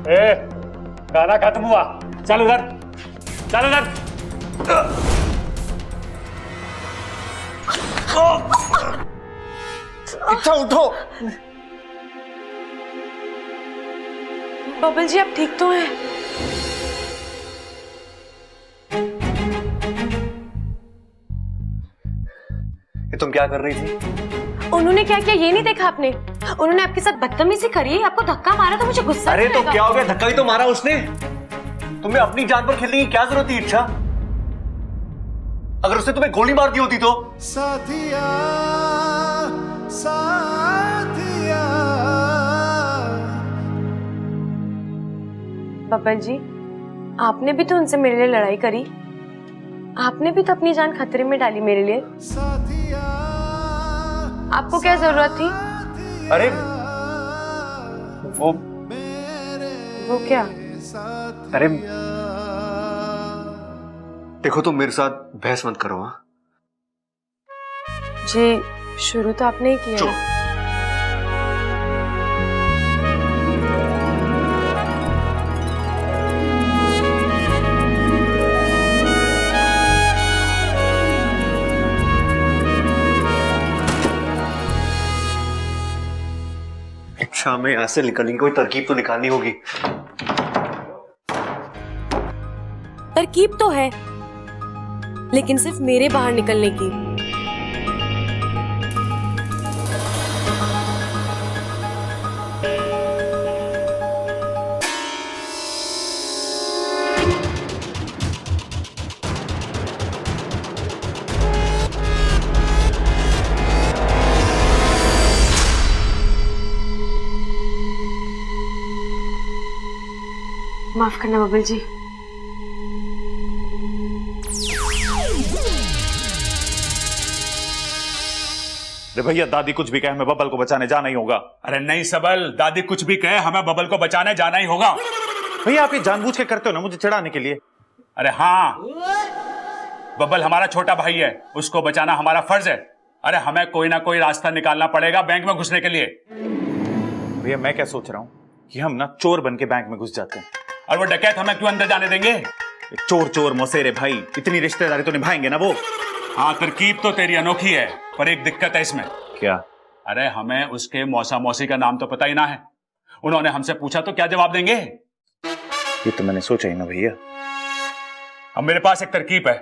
ए, गाना खत्म हुआ, चल उधर, चल उधर। इच्छा उठो। बबल जी आप ठीक तो हैं? ये तुम क्या कर रही थी? उन्होंने क्या किया ये नहीं देखा आपने? उन्होंने आपके साथ बदतमीजी करी, आपको धक्का मारा तो मुझे गुस्सा अरे तो आएगा। क्या हो गया, धक्का ही तो मारा उसने। तुम्हें अपनी जान पर खेलने की क्या जरूरत थी इच्छा? अगर उसने तुम्हें गोली मार दी होती तो? साथिया साथिया। बबल जी आपने भी तो उनसे मेरे लिए लड़ाई करी, आपने भी तो अपनी जान खतरे में डाली मेरे लिए। आपको क्या जरूरत थी? अरे वो क्या? अरे देखो तुम मेरे साथ बहस मत करो। हाँ जी शुरू तो आपने ही किया। चुप। इच्छा में यहां से निकलने की कोई तरकीब तो निकालनी होगी। तरकीब तो है लेकिन सिर्फ मेरे बाहर निकलने की। माफ करना बबल जी। अरे भैया दादी कुछ भी कहे हमें बबल को बचाने जाना ही होगा। अरे नहीं सबल, दादी कुछ भी कहे हमें बबल को बचाने जाना ही होगा। भैया आप ये जानबूझ के करते हो ना मुझे चिढ़ाने के लिए। अरे हाँ, बबल हमारा छोटा भाई है, उसको बचाना हमारा फर्ज है। अरे हमें कोई ना कोई रास्ता निकालना पड़ेगा बैंक में घुसने के लिए। भैया मैं क्या सोच रहा हूँ कि हम ना चोर बन के बैंक में घुस जाते हैं। और वो डकैत हमें क्यों अंदर जाने देंगे? चोर चोर मौसेरे भाई, इतनी रिश्तेदारी तो निभाएंगे ना वो। हाँ तरकीब तो तेरी अनोखी है, पर एक दिक्कत है इसमें। क्या? अरे हमें उसके मौसा मौसी का नाम तो पता ही ना है। उन्होंने हमसे पूछा तो क्या जवाब देंगे? ये तो मैंने सोचा ही ना भैया। अब मेरे पास एक तरकीब है।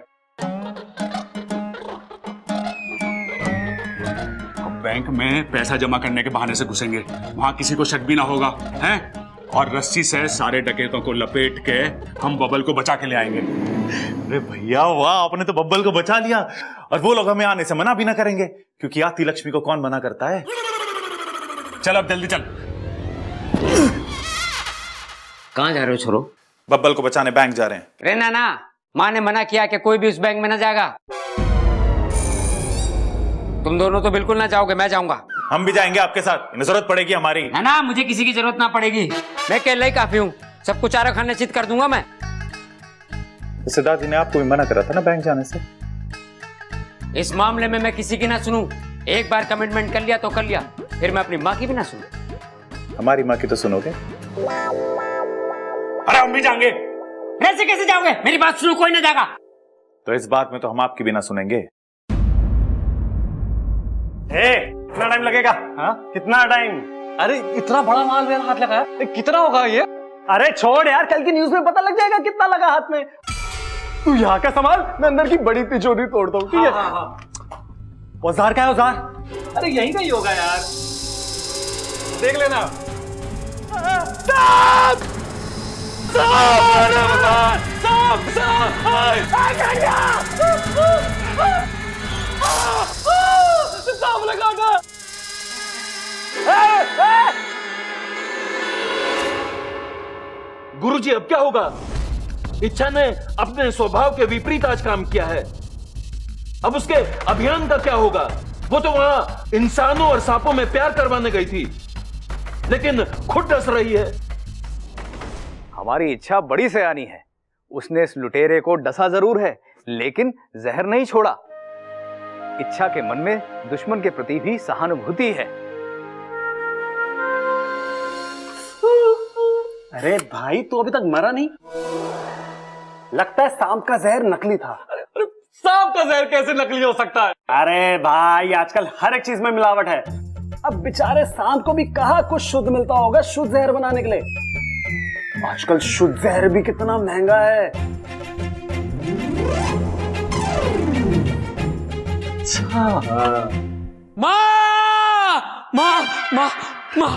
अब बैंक में पैसा जमा करने के बहाने से घुसेंगे, वहां किसी को शक भी ना होगा, हैं? और रस्सी से सारे डकैतों को लपेट के हम बबल को बचा के ले आएंगे। अरे भैया वाह, आपने तो बब्बल को बचा लिया। और वो लोग हमें आने से मना भी ना करेंगे, क्योंकि आती लक्ष्मी को कौन मना करता है। चल अब जल्दी चल। कहाँ जा रहे हो छोरो? बब्बल को बचाने बैंक जा रहे हैं। रे नाना, माँ ने मना किया कि कोई भी उस बैंक में ना जाएगा। तुम दोनों तो बिल्कुल ना जाओगे, मैं जाऊंगा। हम भी जाएंगे आपके साथ, इन्हें जरूरत पड़ेगी हमारी। ना ना, मुझे किसी की जरूरत ना पड़ेगी, मैं अकेला ही काफी हूँ। सबको चारा खाने चित कर दूंगा मैं। सिद्धार्थ जी ने आपको भी मना करा था ना बैंक जाने से। इस मामले में मैं किसी की ना सुनूं। एक बार कमिटमेंट कर लिया तो कर लिया, फिर मैं अपनी माँ की भी ना सुनूं। हमारी माँ की तो सुनोगे। अरे हम भी जाएंगे। ऐसे कैसे जाओगे? मेरी बात सुनो, कोई ना जाएगा। तो इस बात में तो हम आपकी भी ना सुनेंगे। कितना टाइम लगेगा? हाँ कितना टाइम? अरे इतना बड़ा माल मेरा हाथ लगा है, कितना होगा ये? अरे छोड़ यार, कल की न्यूज में पता लग जाएगा कितना लगा हाथ में। तू यहाँ का संभाल, मैं अंदर की बड़ी तिजोरी तोड़ता हूँ, ठीक है? औजार क्या है औजार? अरे यहीं का ही होगा यार, देख लेना। सांप लगा था। गुरुजी अब क्या होगा? इच्छा ने अपने स्वभाव के विपरीत आज काम किया है। अब उसके अभियान का क्या होगा? वो तो वहां इंसानों और सांपों में प्यार करवाने गई थी, लेकिन खुद डस रही है। हमारी इच्छा बड़ी सयानी है। उसने इस लुटेरे को डसा जरूर है, लेकिन जहर नहीं छोड़ा। इच्छा के मन में दुश्मन के प्रति भी सहानुभूति है। अरे भाई तू अभी तक मरा नहीं? लगता है सांप का जहर नकली था। सांप का जहर कैसे नकली हो सकता है? अरे भाई आजकल हर एक चीज में मिलावट है। अब बेचारे सांप को भी कहाँ कुछ शुद्ध मिलता होगा शुद्ध जहर बनाने के लिए। आजकल शुद्ध जहर भी कितना महंगा है। माँ माँ माँ माँ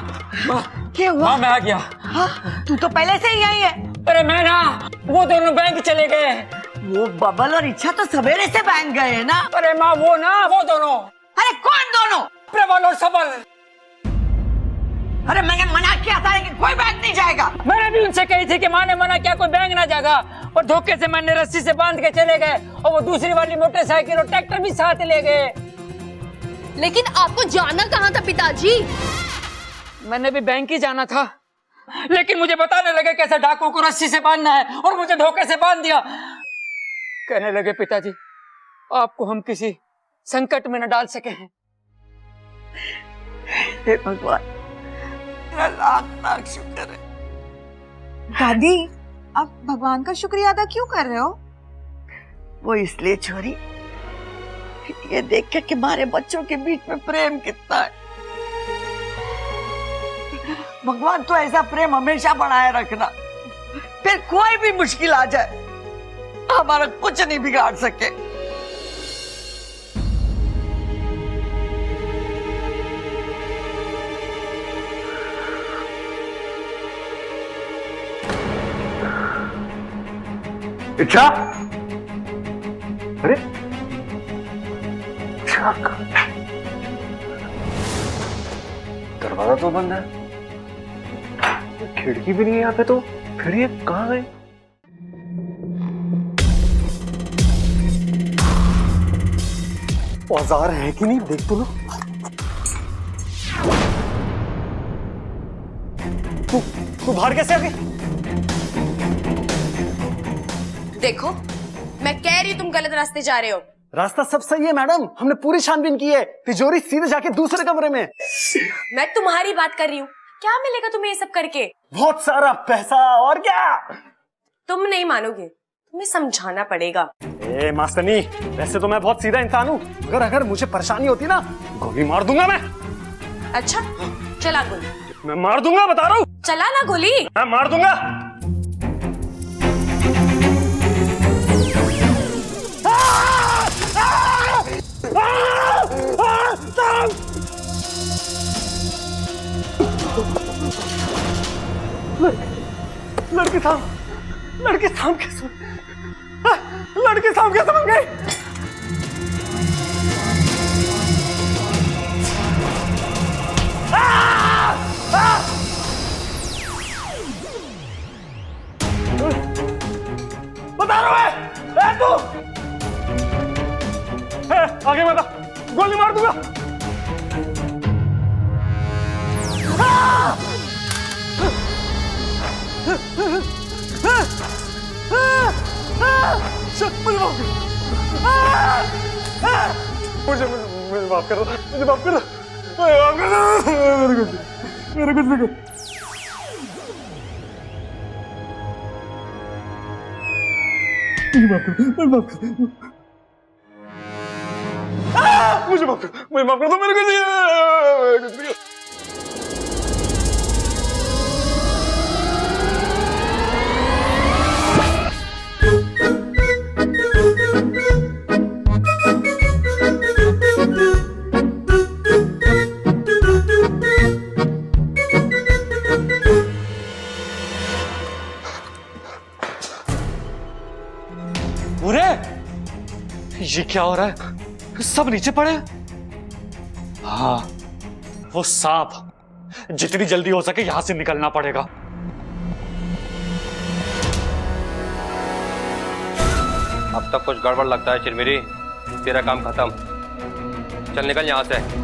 माँ क्या हुआ? माँ मैं आ गया। हाँ, तू तो पहले से ही आई है। अरे मैं ना वो दोनों बैंक चले गए। वो बबल और इच्छा तो सवेरे से बैंक गए हैं ना। अरे माँ वो दोनों। अरे कौन दोनों? प्रबल और सबल। अरे मैंने मना किया था कि कोई बैंक नहीं जाएगा। मैंने भी उनसे कही थी कि माँ ने मना किया कोई बैंक ना जाएगा, और धोखे से मैंने रस्सी से बांध के चले गए, और वो दूसरी वाली मोटरसाइकिल और ट्रैक्टर भी साथ ले गए। लेकिन आपको जाना कहाँ था पिताजी? मैंने भी बैंक ही जाना था, लेकिन मुझे बताने लगे कैसे डाकुओं को रस्सी से बांधना है, और मुझे धोखे से बांध दिया। कहने लगे पिताजी आपको हम किसी संकट में न डाल सके हैं। हे भगवान, तेरा लाख लाख शुक्र है। दादी, आप भगवान का शुक्रिया अदा क्यों कर रहे हो? वो इसलिए छोरी, ये देख के कि हमारे बच्चों के बीच में प्रेम कितना है। भगवान तो ऐसा प्रेम हमेशा बनाए रखना, फिर कोई भी मुश्किल आ जाए हमारा कुछ नहीं बिगाड़ सके। इच्छा, अरे दरवाजा तो बंद है, खिड़की भी नहीं है यहाँ पे, तो फिर ये कहाँ गए? औजार है कि नहीं देख तो लो। तू बाहर कैसे आ गई? देखो मैं कह रही हूँ तुम गलत रास्ते जा रहे हो। रास्ता सब सही है मैडम, हमने पूरी छानबीन की है। तिजोरी सीधे जाके दूसरे कमरे में। मैं तुम्हारी बात कर रही हूँ। क्या मिलेगा तुम्हें ये सब करके? बहुत सारा पैसा, और क्या? तुम नहीं मानोगे, तुम्हें समझाना पड़ेगा। ए मास्टरनी, वैसे तो मैं बहुत सीधा इंसान हूँ, मगर अगर मुझे परेशानी होती ना, गोली मार दूंगा मैं। अच्छा चला गोली। मैं मार दूंगा, बता रहा हूँ। चला ना गोली। मैं मार दूंगा। लड़की सांप कैसे बन गई? बता रहा है तू। आगे बता, गोली मार दूंगा। मुझे माफ करो, मुझे माफ करो, मेरे कुछ नहीं कर। मुझे माफ करो, मुझे माफ कर दो, मेरे कुछ नहीं। ये क्या हो रहा है? सब नीचे पड़े हैं। हाँ, वो सांप, जितनी जल्दी हो सके यहां से निकलना पड़ेगा। अब तक कुछ गड़बड़ लगता है चिरमिरी, तेरा काम खत्म। चल निकल यहां से।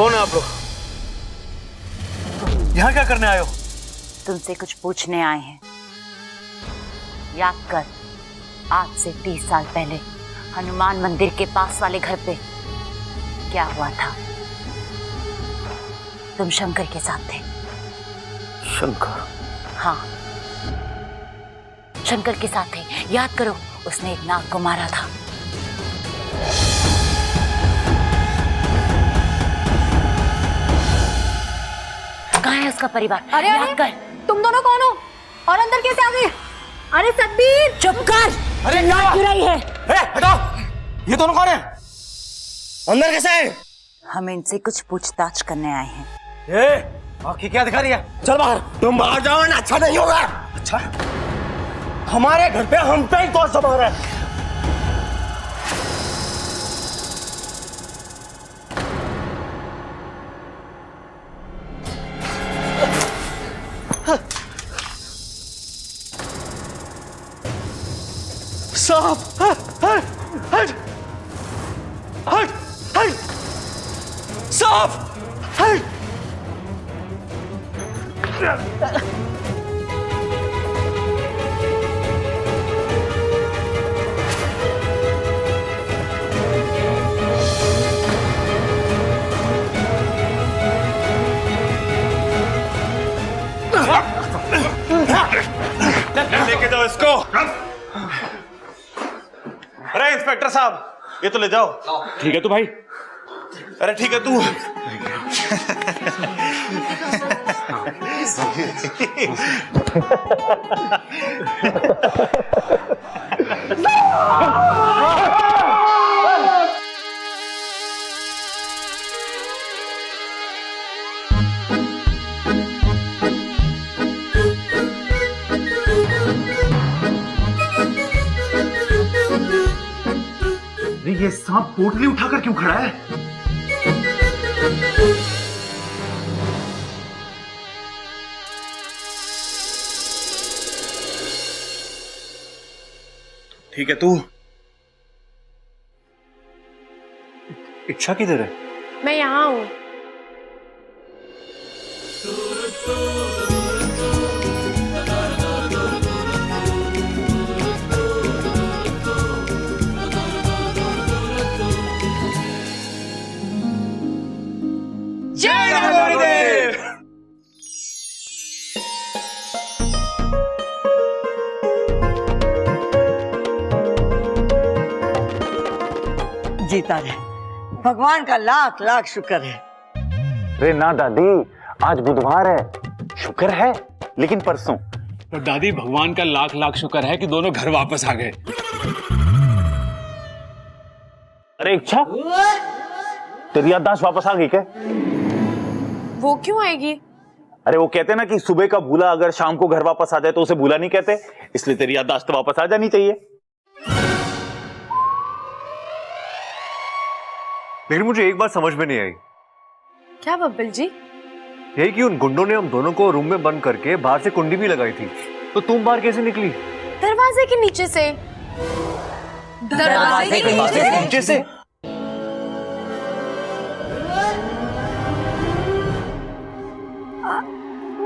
कौन है आप लोग? यहाँ क्या करने आए हो? तुमसे कुछ पूछने आए हैं। याद कर, आज से 30 साल पहले हनुमान मंदिर के पास वाले घर पे क्या हुआ था? तुम शंकर के साथ थे। शंकर? हाँ, शंकर के साथ थे। याद करो, उसने एक नाग को मारा था। कहाँ है उसका परिवार? अरे याद कर। तुम दोनों कौन हो और अंदर कैसे आ गए? अरे सतबीर चुप कर। अरे नाक गिराई है। हटाओ! ये दोनों कौन है? अंदर कैसे आए? हम इनसे कुछ पूछताछ करने आए हैं। आँखें क्या दिखा रही है? चल बाहर। तुम बाहर जाओ ना, अच्छा नहीं होगा। अच्छा? हमारे घर पे हम पे ही कौन समा रहा है? सांप! हट! हट! हट! हट! सांप! हट! लेके जाओ इसको। अरे इंस्पेक्टर साहब, ये तो ले जाओ। ठीक है तो भाई। अरे ठीक है तू। ये सांप पोटली उठाकर क्यों खड़ा है? ठीक है तू। इच्छा किधर है? मैं यहाँ हूँ। जय गणपतिदेव। जीता रहे, भगवान का लाख लाख शुक्र है। अरे ना दादी, आज बुधवार है। शुक्र है, लेकिन परसों। तो दादी, भगवान का लाख लाख शुक्र है कि दोनों घर वापस आ गए। अरे इच्छा, तेरी याददाश्त वापस आ गई क्या? वो क्यों आएगी? अरे वो कहते ना कि सुबह का भूला अगर शाम को घर वापस आ जाए तो उसे भूला नहीं कहते, इसलिए तेरी याददाश्त वापस आ जानी चाहिए। लेकिन मुझे एक बात समझ में नहीं आई। क्या बब्बल जी? यही कि उन गुंडों ने हम दोनों को रूम में बंद करके बाहर से कुंडी भी लगाई थी, तो तुम बाहर कैसे निकली? दरवाजे के नीचे से। दरवाजे के नीचे से?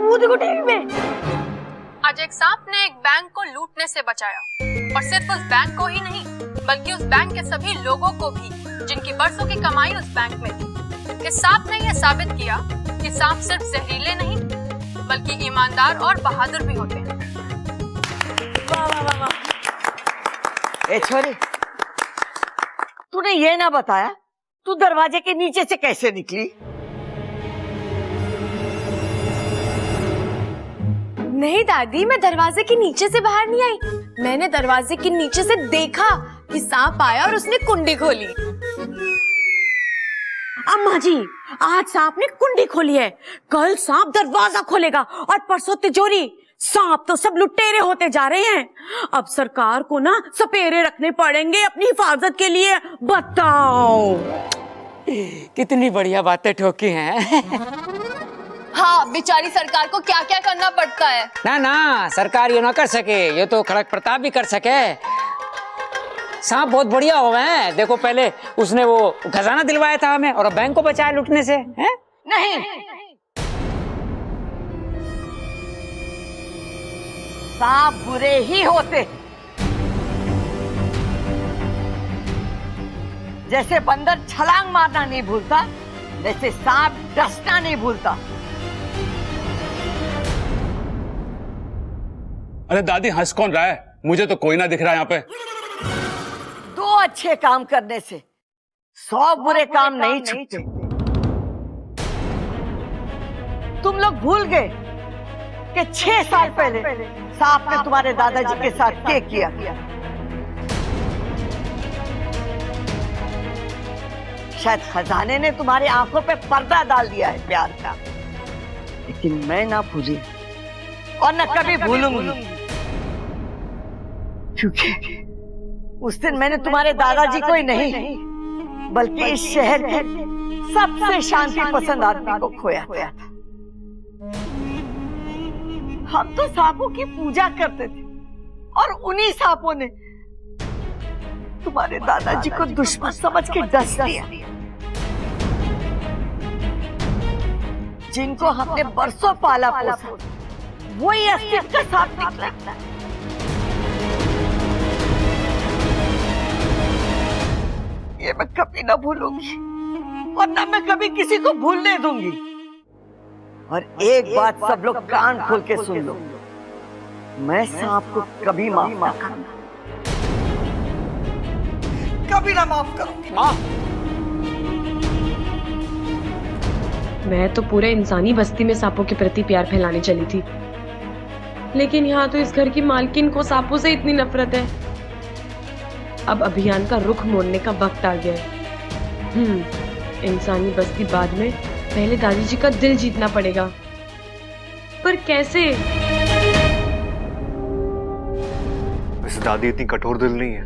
वो देखो टीवी में। आज एक सांप ने एक बैंक को लूटने से बचाया, और सिर्फ उस बैंक को ही नहीं, बल्कि उस बैंक के सभी लोगों को भी, जिनकी बरसों की कमाई उस बैंक में थी। इस सांप ने यह साबित किया कि सांप सिर्फ जहरीले नहीं, बल्कि ईमानदार और बहादुर भी होते हैं। वाह वाह वाह वाह। ए छोरी, तूने ये ना बताया तू दरवाजे के नीचे से कैसे निकली? नहीं दादी, मैं दरवाजे के नीचे से बाहर नहीं आई। मैंने दरवाजे के नीचे से देखा कि सांप आया और उसने कुंडी खोली। अम्मा जी, आज सांप ने कुंडी खोली है, कल सांप दरवाजा खोलेगा और परसों तिजोरी। सांप तो सब लुटेरे होते जा रहे हैं। अब सरकार को ना सपेरे रखने पड़ेंगे अपनी हिफाजत के लिए। बताओ कितनी बढ़िया बातें ठोकी हैं। हाँ, बेचारी सरकार को क्या क्या करना पड़ता है। ना ना, सरकार ये ना कर सके, ये तो खड़क प्रताप भी कर सके। सांप बहुत बढ़िया हो गए हैं। देखो पहले उसने वो खजाना दिलवाया था हमें और अब बैंक को बचाया लूटने से, हैं? नहीं, सांप बुरे ही होते। जैसे बंदर छलांग मारना नहीं भूलता, वैसे सांप डसना नहीं भूलता। अरे दादी हंस कौन रहा है? मुझे तो कोई ना दिख रहा यहाँ पे। 2 अच्छे काम करने से 100 बुरे काम नहीं छूटते। तुम लोग भूल गए कि 6 साल पहले सांप ने तुम्हारे दादाजी के साथ क्या किया। शायद खजाने ने तुम्हारी आंखों पे पर्दा डाल दिया है प्यार का, लेकिन मैं ना भूली और न कभी भूलूंगी, क्योंकि उस दिन मैंने तुम्हारे दादाजी को ही नहीं बल्कि इस शहर के सबसे शांति पसंद आदमी को खोया था। हम तो सांपों की पूजा करते थे और उन्हीं सांपों ने तुम्हारे दादाजी को दुश्मन समझ के डस दिया। जिनको हमने बरसों पाला पोसा, वही असली का सांप निकला। ये मैं कभी ना भूलूंगी और ना मैं कभी किसी को भूलने दूंगी। और एक बात सब लोग कान खोल के सुन लो, मैं सांप को कभी माफ ना करूंगा, कभी ना माफ करूंगी। माँ, मैं तो पूरे इंसानी बस्ती में सांपों के प्रति प्यार फैलाने चली थी, लेकिन यहाँ तो इस घर की मालकिन को सांपों से इतनी नफरत है। अब अभियान का रुख मोड़ने का वक्त आ गया है। इंसानी बस्ती बाद में, पहले दादाजी का दिल जीतना पड़ेगा। पर कैसे? वैसे दादी इतनी कठोर दिल नहीं है,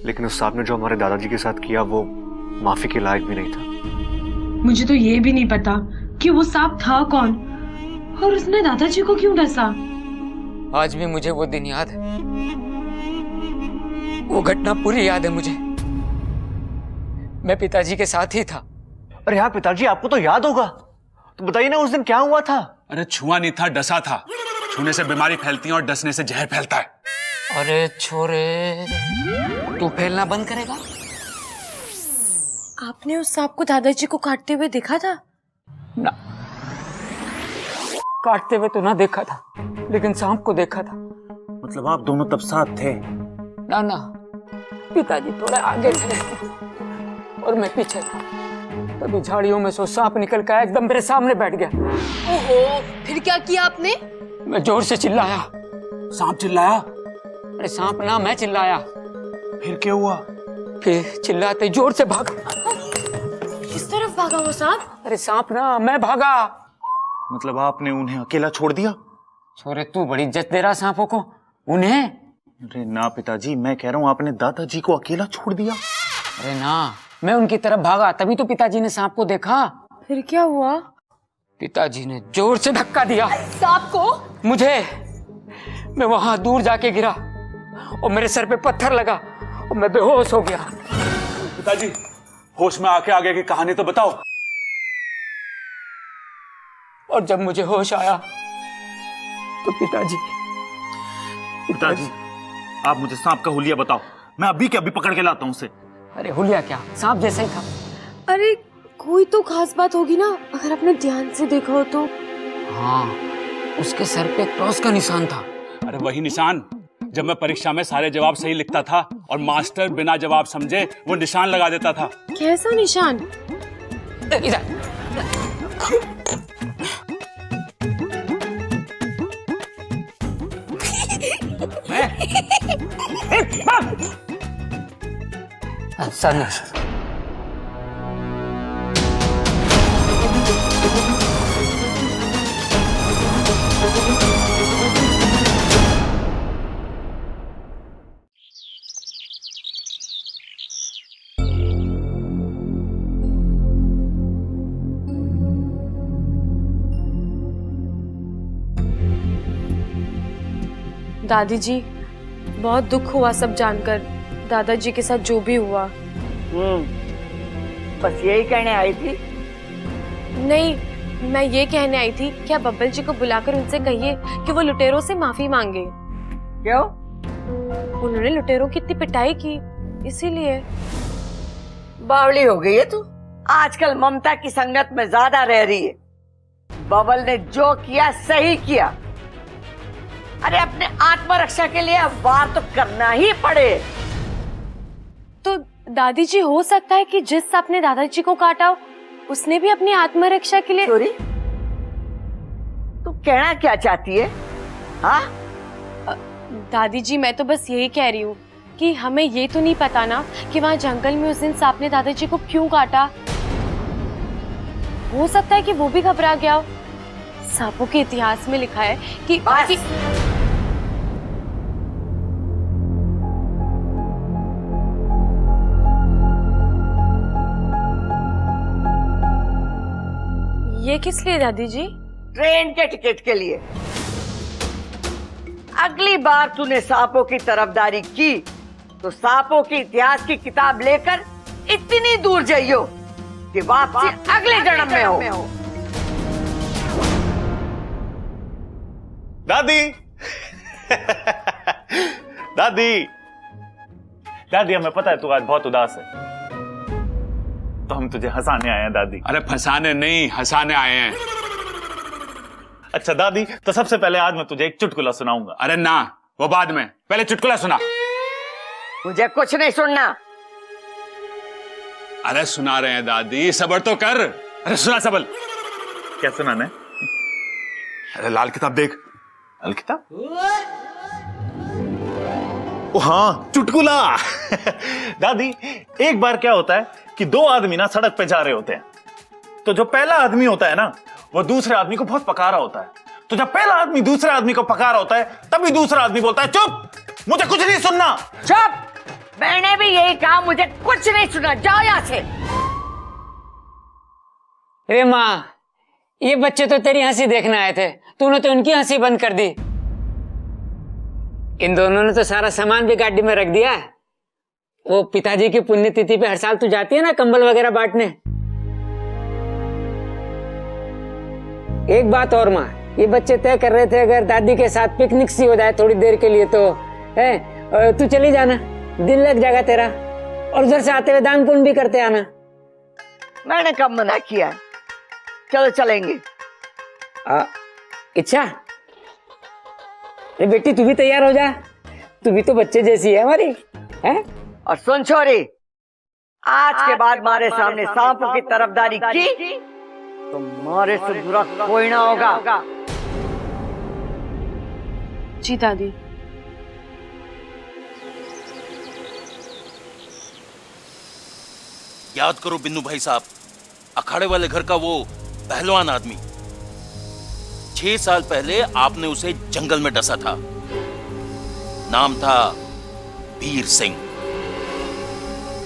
लेकिन उस सांप ने जो हमारे दादाजी के साथ किया वो माफी के लायक भी नहीं था। मुझे तो ये भी नहीं पता कि वो सांप था कौन और उसने दादाजी को क्यों डसा। आज भी मुझे वो दिन याद है, वो घटना पूरी याद है मुझे। मैं पिताजी के साथ ही था। अरे यार पिताजी, आपको तो याद होगा, तो बताइए ना उस दिन क्या हुआ था। अरे छुआ नहीं था, डसा था। छूने से बीमारी फैलती है और डसने से जहर फैलता है। अरे छोरे, तू फैलना बंद करेगा? आपने उस सांप को दादाजी को काटते हुए देखा था? ना, काटते हुए तो ना देखा था, लेकिन सांप को देखा था। मतलब आप दोनों तब साथ थे? ना ना, पिताजी थोड़ा आगे थे और मैं पीछे था। तभी झाड़ियों में से सांप निकल कर एकदम मेरे सामने बैठ गया। ओहो, फिर क्या किया आपने? मैं जोर से चिल्लाया। सांप चिल्लाया? अरे सांप ना, मैं चिल्लाया। फिर क्या हुआ? फिर चिल्लाते जोर से भागा। किस तरफ भागा वो सांप? अरे सांप ना, मैं भागा। मतलब आपने उन्हें अकेला छोड़ दिया? छोरे, तू बड़ी इज्जत दे रहा सांपों को। उन्हें? अरे ना पिताजी, मैं कह रहा हूँ आपने दादाजी को अकेला छोड़ दिया। अरे ना, मैं उनकी तरफ भागा, तभी तो पिताजी ने सांप को देखा। फिर क्या हुआ? पिताजी ने जोर से धक्का दिया सांप को। मुझे। मैं वहां दूर जाके गिरा और मेरे सर पे पत्थर लगा और मैं बेहोश हो गया। पिताजी, होश में आके आगे की कहानी तो बताओ। और जब मुझे होश आया तो पिताजी आप मुझे सांप का हुलिया बताओ, मैं अभी के अभी पकड़ के लाता हूँ उसे। अरे हुलिया क्या, सांप जैसा ही था। अरे कोई तो खास बात होगी ना, अगर आपने ध्यान से देखा हो तो। हाँ, उसके सर पे क्रॉस का निशान था। अरे वही निशान जब मैं परीक्षा में सारे जवाब सही लिखता था और मास्टर बिना जवाब समझे वो निशान लगा देता था। कैसा निशान? इधर। सर, दादी जी, बहुत दुख हुआ सब जानकर, दादाजी के साथ जो भी हुआ। बस यही कहने आई थी? नहीं, मैं ये कहने आई थी कि आप बब्बल जी को बुलाकर उनसे कहिए कि वो लुटेरों से माफी मांगे। क्यों? उन्होंने लुटेरों की इतनी पिटाई की, इसीलिए। बावली हो गई है तू। आजकल ममता की संगत में ज्यादा रह रही है। बबल ने जो किया सही किया। अरे अपने आत्मरक्षा के लिए अब वार तो करना ही पड़े। तो दादी जी, हो सकता है कि जिस सांप ने दादाजी को काटा उसने भी अपनी आत्मरक्षा के लिए। सॉरी, तू कहना क्या चाहती है? हाँ दादी जी, मैं तो बस यही कह रही हूँ कि हमें ये तो नहीं पता ना कि वहाँ जंगल में उस दिन सांप ने दादाजी को क्यों काटा। हो सकता है कि वो भी घबरा गया हो। सांपों के इतिहास में लिखा है कि ये किस लिए दादी जी? ट्रेन के टिकट के लिए। अगली बार तूने सांपों की तरफदारी की तो सांपों के इतिहास की किताब लेकर इतनी दूर जाइयो कि वापसी अगले जन्म में हो। दादी दादी दादी, हमें पता है तू आज बहुत उदास है, तो हम तुझे हंसाने आए हैं दादी। अरे फंसाने नहीं, हंसाने आए हैं। अच्छा दादी, तो सबसे पहले आज मैं तुझे एक चुटकुला सुनाऊंगा। अरे ना, वो बाद में, पहले चुटकुला सुना। मुझे कुछ नहीं सुनना। अरे सुना रहे हैं दादी, सब्र तो कर। अरे सुना सबल। क्या सुनाना है? अरे लाल किताब देख। लाल किताब? ओ हाँ, चुटकुला। दादी, एक बार क्या होता है कि दो आदमी ना सड़क पे जा रहे होते हैं, तो जो पहला आदमी होता है ना, वो दूसरे आदमी को बहुत पका रहा होता है। तो जब पहला आदमी दूसरे आदमी को पका रहा होता है, तभी दूसरा आदमी बोलता है, चुप, मुझे कुछ नहीं सुनना। चुप, मैंने भी यही कहा, मुझे कुछ नहीं सुना, जाओ यहाँ से। अरे माँ, ये बच्चे तो तेरी हंसी देखने आए थे, तूने तो उनकी हंसी बंद कर दी। इन दोनों ने तो सारा सामान भी गाड़ी में रख दिया। वो पिताजी की पुण्यतिथि पे हर साल तू जाती है ना कंबल वगैरह बांटने। एक बात और माँ, ये बच्चे तय कर रहे थे अगर दादी के साथ पिकनिक सी हो जाए थोड़ी देर के लिए तो है, तू चली जाना, दिन लग जाएगा तेरा, और उधर से आते हुए दान पुण्य भी करते आना। मैंने कब मना किया? चलो चलेंगे। इच्छा, बेटी तू भी तैयार हो जा, तू भी तो बच्चे जैसी है हमारी, है? और सुन छोरी, आज के बाद हमारे सामने सांपों की तरफदारी की तो मारे से बुरा कोई ना होगा। जी दादी। याद करो बिन्नू भाई साहब, अखाड़े वाले घर का वो पहलवान आदमी, 6 साल पहले आपने उसे जंगल में डसा था। नाम था वीर सिंह।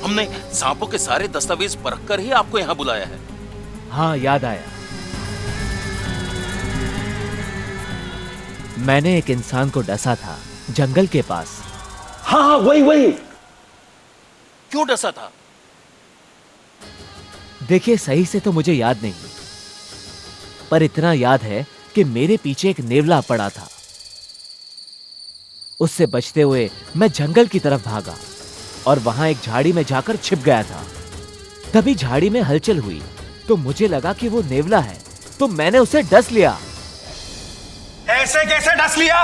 हमने सांपों के सारे दस्तावेज परखकर ही आपको यहां बुलाया है। हाँ, याद आया। मैंने एक इंसान को डसा था जंगल के पास। हाँ, वही। क्यों डसा था? देखिए, सही से तो मुझे याद नहीं, पर इतना याद है कि मेरे पीछे एक नेवला पड़ा था। उससे बचते हुए मैं जंगल की तरफ भागा और वहां एक झाड़ी में जाकर छिप गया था। तभी झाड़ी में हलचल हुई तो मुझे लगा कि वो नेवला है, तो मैंने उसे डस लिया। ऐसे कैसे डस लिया?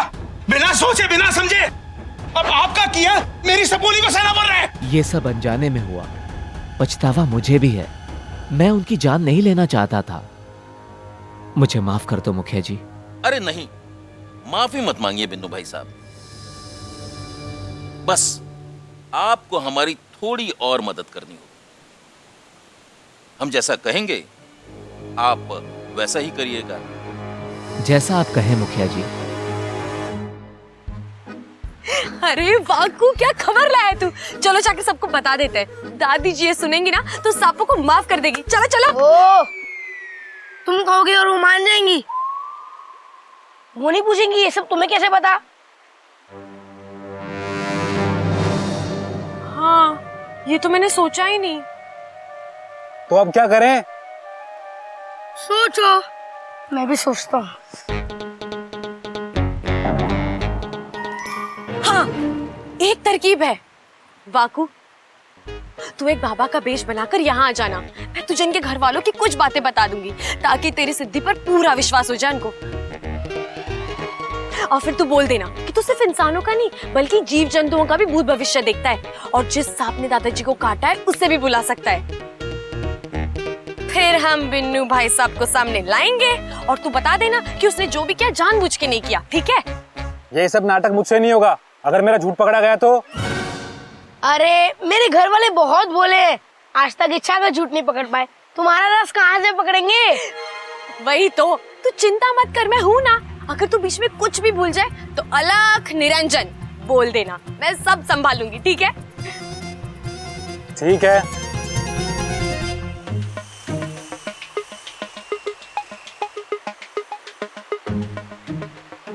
बिना सोचे बिना समझे। अब आपका किया मेरी सपोली को सहना पड़ रहा है। ये सब अनजाने में हुआ, पछतावा मुझे भी है। मैं उनकी जान नहीं लेना चाहता था। मुझे माफ कर दो मुखिया जी। अरे नहीं, माफी मत मांगिए बिन्नू भाई साहब। बस आपको हमारी थोड़ी और मदद करनी होगी। हम जैसा कहेंगे आप वैसा ही करिएगा। जैसा आप कहें मुखिया जी। अरे वाकू, क्या खबर लाया तू? चलो जाके सबको बता देते हैं। दादी जी ये सुनेंगी ना तो सांपों को माफ कर देगी। चलो चलो। तुम कहोगे और वो मान जाएंगी? वो नहीं पूछेंगी ये सब तुम्हें कैसे पता? ये तो मैंने सोचा ही नहीं। तो अब क्या करें? सोचो। मैं भी सोचता हूँ। हाँ, एक तरकीब है। वाकू, तू एक बाबा का वेश बनाकर यहाँ आ जाना। मैं तुझे इनके घर वालों की कुछ बातें बता दूंगी ताकि तेरी सिद्धि पर पूरा विश्वास हो जाए इनको। और फिर तू बोल देना कि तू सिर्फ इंसानों का नहीं बल्कि जीव जंतुओं का भी भूत भविष्य देखता है और जिस सांप ने दादाजी को काटा है उससे भी बुला सकता है। फिर हम बिन्नू भाई साहब को सामने लाएंगे और तू बता देना कि उसने जो भी किया जानबूझ के नहीं किया, ठीक है? ये सब नाटक मुझसे नहीं होगा। अगर मेरा झूठ पकड़ा गया तो? अरे मेरे घर वाले बहुत बोले हैं, आज तक इच्छा का झूठ नहीं पकड़ पाए, तुम्हारा रस कहाँ से पकड़ेंगे? वही तो, तू चिंता मत कर, मैं हूँ ना। अगर तू बीच में कुछ भी भूल जाए तो अलख निरंजन बोल देना, मैं सब संभालूंगी, ठीक है? ठीक है।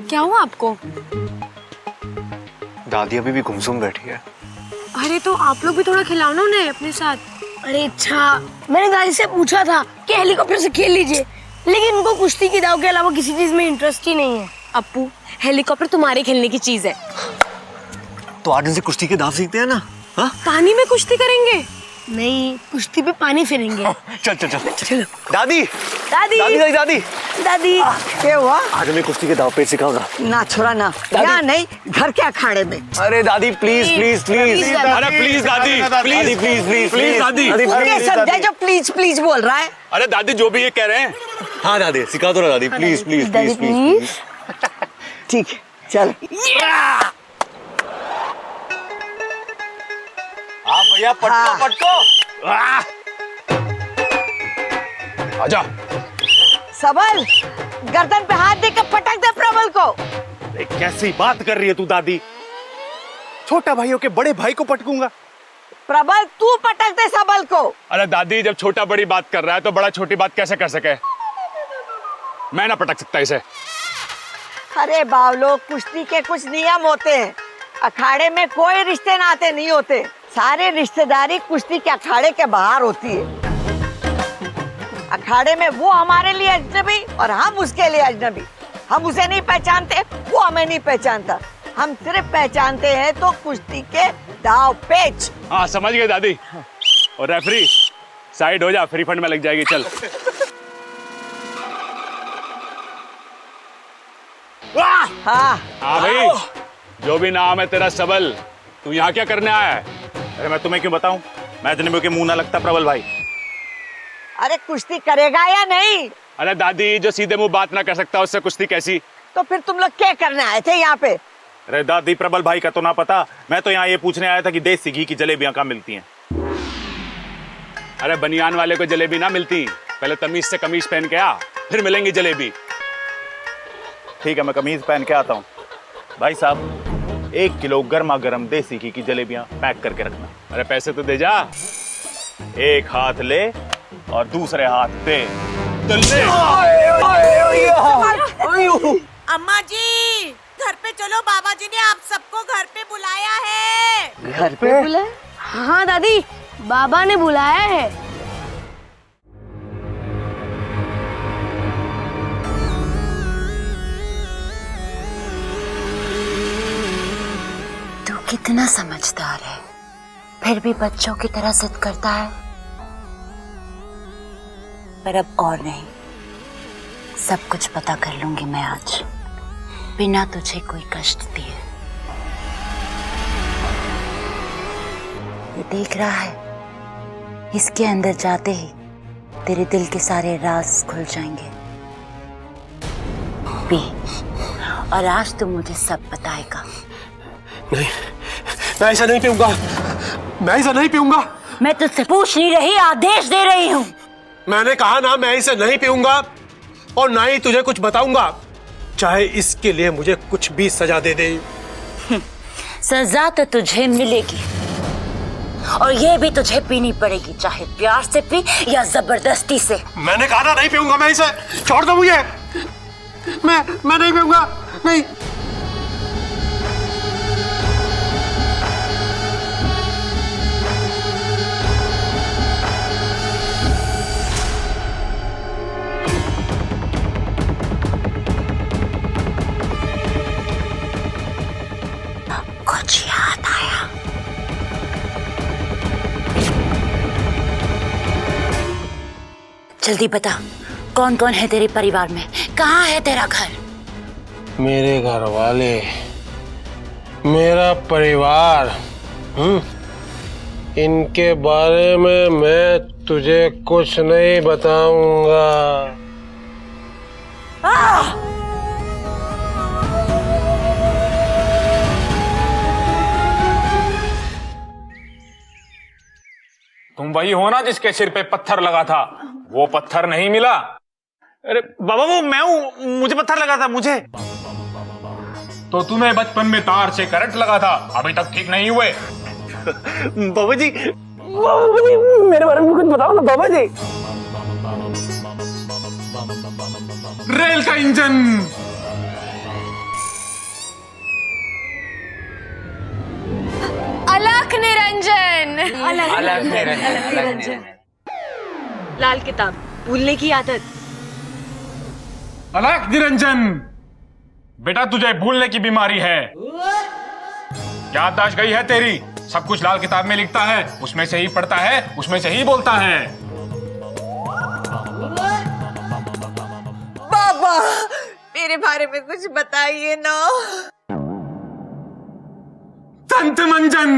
क्या हुआ आपको? दादी अभी भी गुमसुम बैठी है। अरे तो आप लोग भी थोड़ा खिलाओ ना उन्हें अपने साथ। अरे अच्छा, मैंने दादी से पूछा था कि हेलीकॉप्टर से खेल लीजिए, लेकिन उनको कुश्ती की दाव के अलावा किसी चीज में इंटरेस्ट ही नहीं है। अप्पू, हेलीकॉप्टर तुम्हारे खेलने की चीज है। तो आज इनसे कुश्ती के दाव सीखते हैं ना? हाँ? पानी में कुश्ती करेंगे? नहीं, कुश्ती पे पानी फिरेंगे। चल चल चल चलो। दादी दादी दादी दादी दादी दादी क्या हुआ? आज मैं कुश्ती के दाव पेच सिखाऊंगा। ना छोड़ा ना, यहाँ नहीं, घर के अखाड़े में। अरे दादी प्लीज प्लीज प्लीज। अरे प्लीज दादी, प्लीज प्लीज प्लीज प्लीज दादी। ये समझे जो प्लीज प्लीज बोल रहा है। अरे दादी जो भी ये कह रहे हैं। हाँ दादी सिखा दो ना दादी, प्लीज प्लीज प्लीज प्लीज। ठीक है, चल। हाँ भैया, पटको पटको। आजा। सबल, गर्दन पे हाथ देकर पटक दे प्रबल को। कैसी बात कर रही है तू दादी? छोटा भाइयों के बड़े भाई को पटकूंगा? प्रबल तू पटक दे सबल को। अरे दादी, जब छोटा बड़ी बात कर रहा है तो बड़ा छोटी बात कैसे कर सके? मैं ना पटक सकता इसे। अरे बावलो, कुश्ती के कुछ नियम होते हैं। अखाड़े में कोई रिश्ते नाते नहीं होते, सारे रिश्तेदारी कुश्ती के अखाड़े के बाहर होती है। अखाड़े में वो हमारे लिए अजनबी और हम उसके लिए अजनबी। हम उसे नहीं पहचानते, वो हमें नहीं पहचानता। हम सिर्फ पहचानते हैं तो कुश्ती के दाव पेच। हाँ समझ गए दादी। और रेफरी साइड हो जा, फ्री फंड में लग जाएगी। चल। हाँ हाँ भाई, जो भी नाम है तेरा सबल, तू यहाँ क्या करने आया है? अरे मैं तुम्हें क्यों बताऊं? मैं अजनबियों के मुंह ना लगता प्रबल भाई। अरे कुश्ती करेगा या नहीं? अरे दादी, जो सीधे मुंह बात ना कर सकता उससे कुश्ती कैसी? तो फिर तुम लोग क्या करने आए थे यहाँ पे? अरे दादी, प्रबल भाई का तो ना पता, मैं तो यहाँ ये पूछने आया था कि देसी घी की जलेबियां कहाँ मिलती हैं। अरे बनियान वाले को जलेबी ना मिलती, पहले तमीज से कमीज पहन के आ, फिर मिलेंगी जलेबी। ठीक है, मैं कमीज पहन के आता हूँ। भाई साहब, 1 किलो गर्मा गर्म देसी घी की जलेबियां पैक करके रखना। अरे पैसे तो दे जा। एक हाथ ले और दूसरे हाथ दे। तो ले। अम्मा जी, घर पे चलो, बाबा जी ने आप सबको घर पे बुलाया है। घर पे बुलाया? हाँ दादी, बाबा ने बुलाया है। तू कितना समझदार है, फिर भी बच्चों की तरह जिद करता है। पर अब और नहीं, सब कुछ पता कर लूंगी मैं आज, बिना तुझे कोई कष्ट दिए। ये देख रहा है, इसके अंदर जाते ही तेरे दिल के सारे राज खुल जाएंगे। पी, और आज तू मुझे सब बताएगा। नहीं, मैं ऐसा नहीं पीऊंगा। मैं ऐसा नहीं पीऊंगा। मैं तुझसे पूछ नहीं रही, आदेश दे रही हूँ। मैंने कहा ना, मैं इसे नहीं पीऊंगा और ना ही तुझे कुछ बताऊंगा, चाहे इसके लिए मुझे कुछ भी सजा दे दे। सजा तो तुझे मिलेगी, और ये भी तुझे पीनी पड़ेगी, चाहे प्यार से पी या जबरदस्ती से। मैंने कहा ना, नहीं पीऊंगा मैं इसे। छोड़ दो मुझे। मैं नहीं पीऊंगा। नहीं। जल्दी बता, कौन कौन है तेरे परिवार में? कहाँ है तेरा घर? मेरे घर वाले, मेरा परिवार, इनके बारे में मैं तुझे कुछ नहीं बताऊंगा। तुम वही हो ना जिसके सिर पे पत्थर लगा था? वो पत्थर नहीं मिला? अरे बाबा वो मैं हूँ, मुझे पत्थर लगा था मुझे। तो तुम्हें बचपन में तार से करंट लगा था, अभी तक ठीक नहीं हुए। बाबा जी मेरे बारे में कुछ बताओ ना बाबा जी। रेल का इंजन। अलख निरंजन। अलख निरंजन। लाल किताब, भूलने की आदत। अलख निरंजन, बेटा तुझे भूलने की बीमारी है। याददाश्त गई है तेरी? सब कुछ लाल किताब में लिखता है, उसमें से ही पढ़ता है, उसमें से ही बोलता है। बाबा मेरे बारे में कुछ बताइए ना। संत मंजन।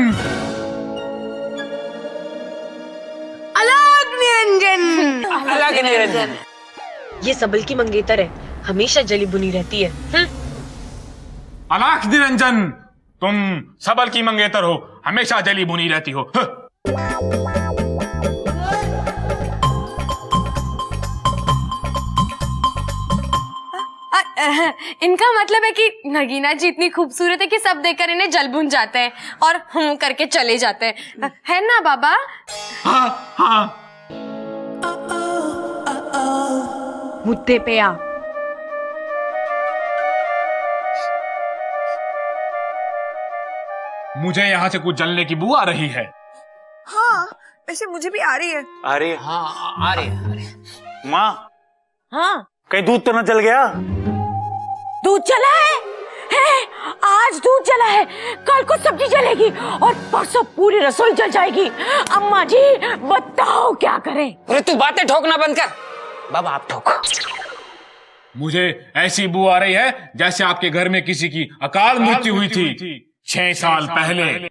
अलग निरंजन। अलग निरंजन। ये सबल की मंगेतर है, हमेशा जली बुनी रहती है। अलख निरंजन, तुम सबल की मंगेतर हो, हमेशा जली बुनी रहती हो। इनका मतलब है कि नगीना जी इतनी खूबसूरत है कि सब देखकर इन्हें जल भुन जाते हैं और हम करके चले जाते हैं, है ना बाबा? हाँ हाँ। मुद्दे पे आ। मुझे यहाँ से कुछ जलने की बू आ रही है। हाँ वैसे मुझे भी आ रही है। अरे हाँ आ रही है। माँ हाँ कहीं दूध तो न जल गया? दूध जला है? आज दूध जला है, कल को सब्जी जलेगी और परसों पूरी रसोई जल जाएगी। अम्मा जी बताओ क्या करें? अरे तू बातें ठोकना बंद कर। बाबा आप ठोको। मुझे ऐसी बू आ रही है जैसे आपके घर में किसी की अकाल मृत्यु हुई थी 6 साल पहले।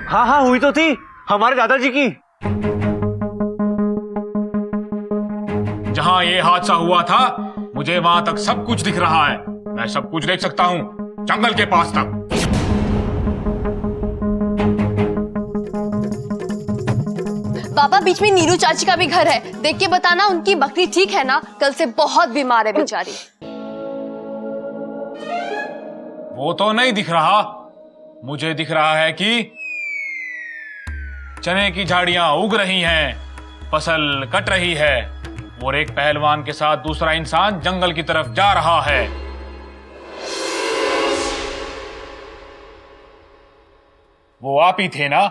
हाँ हाँ हुई तो थी, हमारे दादाजी की। जहां ये हादसा हुआ था मुझे वहां तक सब कुछ दिख रहा है, मैं सब कुछ देख सकता हूं, जंगल के पास तक। बाबा बीच में नीरू चाची का भी घर है, देख के बताना उनकी बकरी ठीक है ना? कल से बहुत बीमार है बेचारी। वो तो नहीं दिख रहा, मुझे दिख रहा है कि चने की झाड़ियां उग रही हैं, फसल कट रही है और एक पहलवान के साथ दूसरा इंसान जंगल की तरफ जा रहा है। वो आप ही थे ना?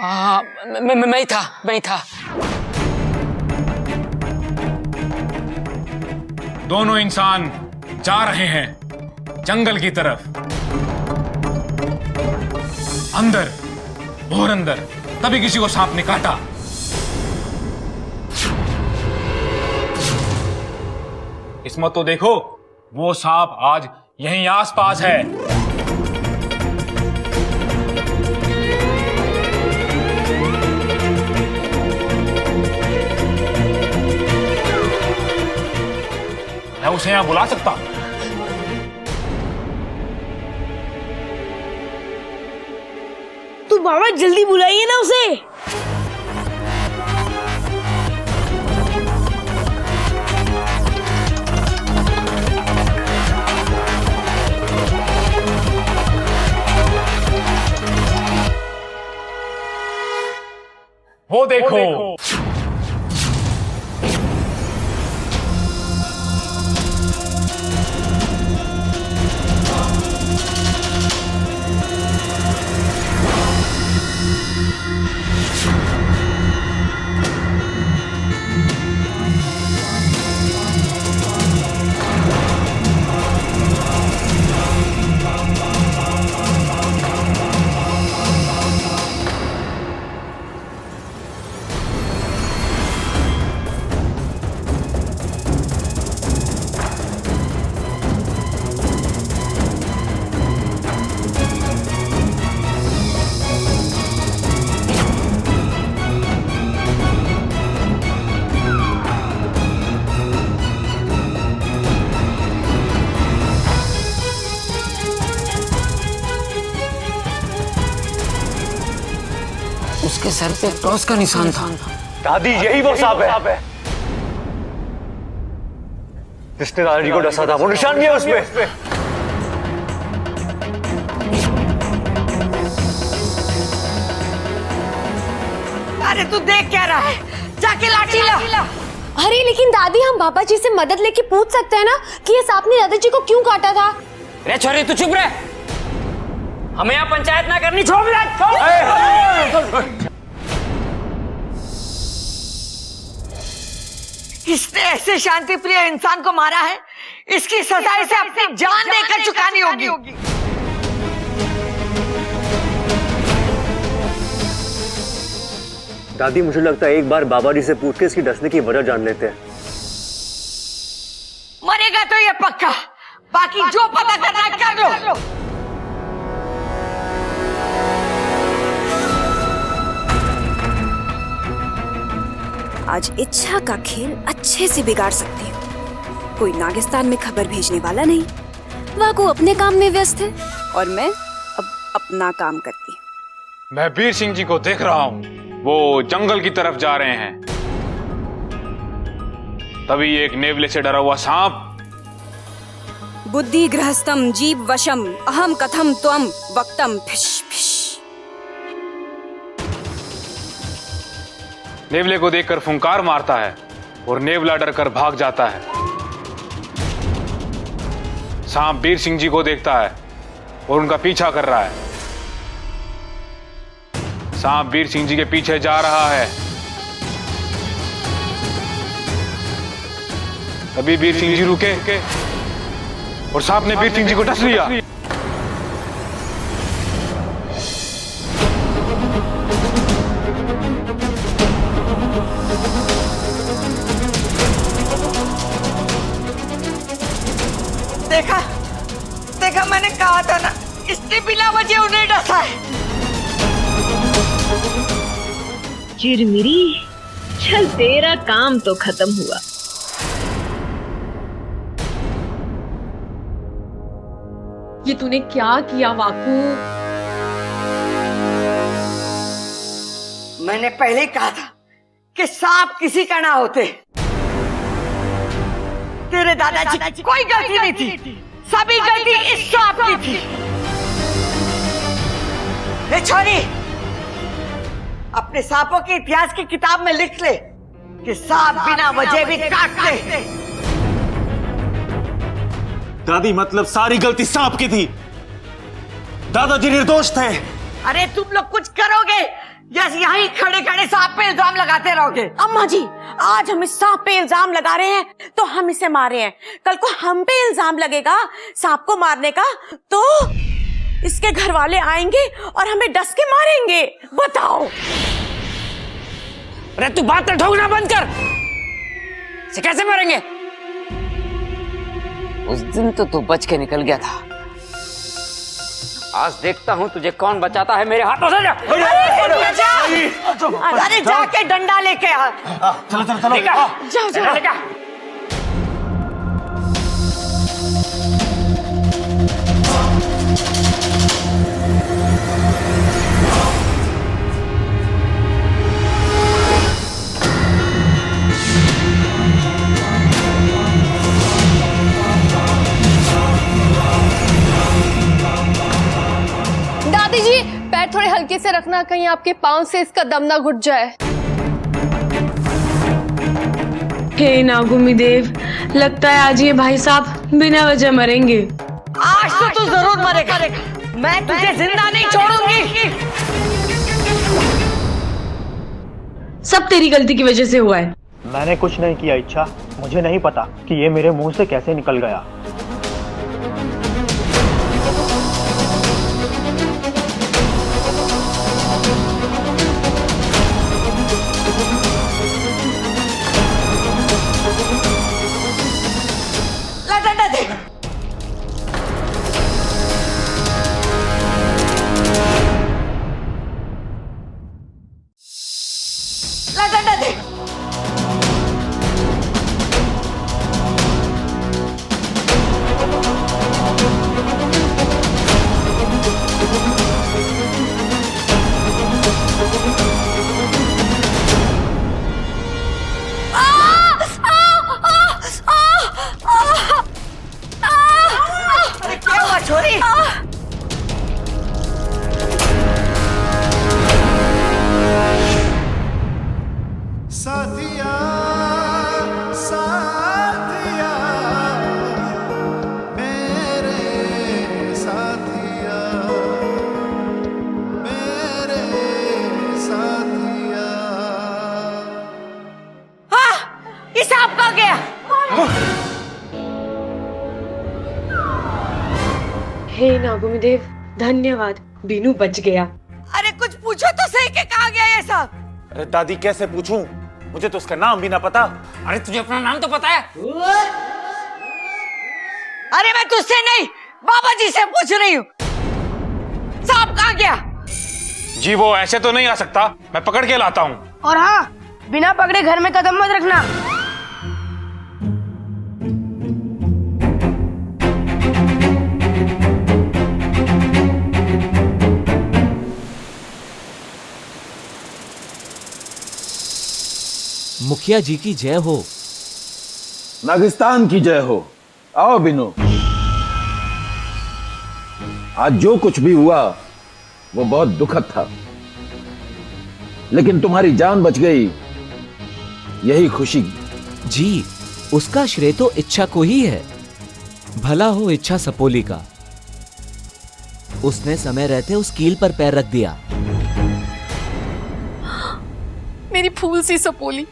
हाँ मैं ही था। दोनों इंसान जा रहे हैं जंगल की तरफ, अंदर और अंदर। तभी किसी को सांप ने काटा। किस्मत तो देखो, वो सांप आज यहीं आसपास है। मैं उसे यहां बुला सकता हूं। तू बाबा जल्दी बुलाइए ना उसे। वो देखो, उसके सर पे क्रॉस का निशान था। दादी यही वो सांप है जिसने दादाजी को डसा था। वो निशान भी है उसमें। अरे तू देख क्या रहा है, जाके लाठी ला। अरे लेकिन दादी, हम बाबा जी से मदद लेके पूछ सकते हैं ना कि ये सांप ने दादाजी को क्यों काटा था। रे छोरी तू चुप रह, हमें यहाँ पंचायत ना करनी। छोड़ इसने ऐसे शांति प्रिय इंसान को मारा है, इसकी सजा इसे अपनी जान देकर चुकानी होगी। दादी मुझे लगता है एक बार बाबा जी से पूछ के इसकी डसने की वजह जान लेते हैं। मरेगा तो ये पक्का, बाकी जो पता करना है कर लो। आज इच्छा का खेल अच्छे से बिगाड़ सकती हूँ। कोई नागिस्तान में खबर भेजने वाला नहीं, वाकू अपने काम में व्यस्त है और मैं अब अपना काम करती हूँ। मैं वीर सिंह जी को देख रहा हूँ, वो जंगल की तरफ जा रहे हैं। तभी एक नेवले से डरा हुआ सांप बुद्धि गृहस्थम जीव वशम अहम कथम त्वम वक्तम फिश फिश। नेवले को देखकर फुंकार मारता है और नेवला डरकर भाग जाता है। सांप वीर सिंह जी को देखता है और उनका पीछा कर रहा है। सांप वीर सिंह जी के पीछे जा रहा है। तभी वीर सिंह जी रुके और सांप ने वीर सिंह जी को डस लिया। देखा मैंने कहा था ना, इसने बिना वजह उन्हें डसा है। चिरमिरी, चल तेरा काम तो खत्म हुआ। ये तूने क्या किया वाकू? मैंने पहले कहा था कि सांप किसी का ना होते। तेरे दादाजी की कोई गलती नहीं थी, सभी गलती इस सांप की थी। ये छोरी, अपने सांपों के इतिहास की किताब में लिख ले कि सांप बिना वजह भी काटते। दादी मतलब सारी गलती सांप की थी, दादाजी निर्दोष थे। अरे तुम लोग कुछ करोगे या यहीं खड़े खड़े सांप पे इल्जाम लगाते रहोगे? अम्मा जी, आज हम इस सांप पे इल्जाम लगा रहे हैं तो हम इसे मारे हैं, कल को हम पे इल्जाम लगेगा सांप को मारने का तो इसके घर वाले आएंगे और हमें डस के मारेंगे। बताओ। अरे तू बात तो ठोकना बंद कर। इसे कैसे मारेंगे? उस दिन तो तू बच के निकल गया था, आज देखता हूँ तुझे कौन बचाता है मेरे हाथों से। अरे जाके डंडा लेके आ। चलो चलो चलो, जाओ जाओ। दादी जी, पैर थोड़े हल्के से रखना, कहीं आपके पांव से इसका दम ना घुट जाए। हे नागुमी देव, लगता है आज ये भाई साहब बिना वजह मरेंगे। आज तो तू जरूर मरेगा, मैं तुझे जिंदा नहीं छोड़ूंगी। सब तेरी गलती की वजह से हुआ है। मैंने कुछ नहीं किया इच्छा, मुझे नहीं पता कि ये मेरे मुंह से कैसे निकल गया। डंडा दे। डंडा दे। हे नागुमिदेव, धन्यवाद, बीनू बच गया। अरे कुछ पूछो तो सही के कहा गया ये सब। अरे दादी कैसे पूछूं, मुझे तो उसका नाम भी ना पता। अरे तुझे अपना नाम तो पता है? अरे मैं तुझसे नहीं, बाबा जी से पूछ रही हूँ। सांप कहाँ गया? जी वो ऐसे तो नहीं आ सकता, मैं पकड़ के लाता हूँ। और हाँ, बिना पकड़े घर में कदम मत रखना। मुखिया जी की जय हो। नागिस्तान की जय हो। आओ बिनु। आज जो कुछ भी हुआ वो बहुत दुखद था, लेकिन तुम्हारी जान बच गई, यही खुशी। जी, उसका श्रेय तो इच्छा को ही है। भला हो इच्छा सपोली का। उसने समय रहते उस कील पर पैर रख दिया। मेरी फूल सी सपोली,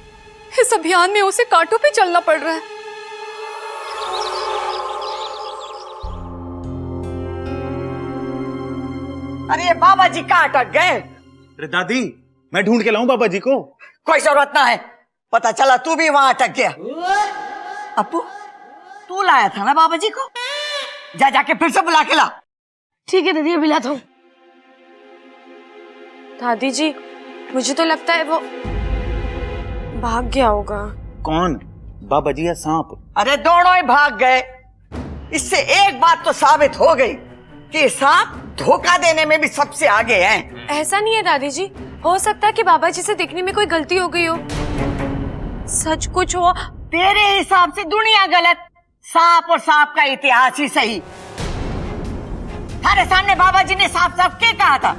इस अभियान में उसे कांटों पे चलना पड़ रहा है। अरे ये बाबा जी कहाँ अटक गए? अरे दादी, मैं ढूंढ के लाऊं बाबा जी को? कोई जरूरत ना है, पता चला तू भी वहां अटक गया। अपू, तू लाया था ना बाबा जी को? जा जाके फिर से बुला के ला। ठीक है दीदी, अभी लाता हूँ। दादी जी, मुझे तो लगता है वो भाग गया होगा। कौन, बाबा जी या सांप? अरे दोनों ही भाग गए। इससे एक बात तो साबित हो गई कि सांप धोखा देने में भी सबसे आगे हैं। ऐसा नहीं है दादी जी, हो सकता है कि बाबा जी से देखने में कोई गलती हो गई हो। सच कुछ हो। तेरे हिसाब से दुनिया गलत, सांप और सांप का इतिहास ही सही। हमारे सामने बाबा जी ने साफ साफ क्या कहा था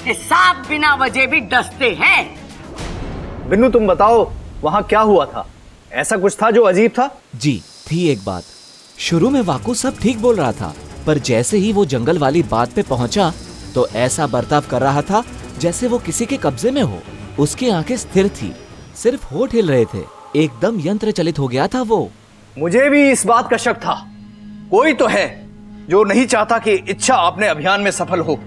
कि सांप बिना वजह भी डसते हैं। बिन्नू तुम बताओ, वहां क्या हुआ था? ऐसा कुछ था जो अजीब था? जी थी एक बात। शुरू में वाकू सब ठीक बोल रहा था, पर जैसे ही वो जंगल वाली बात पे पहुंचा तो ऐसा बर्ताव कर रहा था जैसे वो किसी के कब्जे में हो। उसकी आंखें स्थिर थी, सिर्फ होठ हिल रहे थे। एकदम यंत्र चलित हो गया था वो। मुझे भी इस बात का शक था। कोई तो है जो नहीं चाहता कि इच्छा अपने अभियान में सफल हो।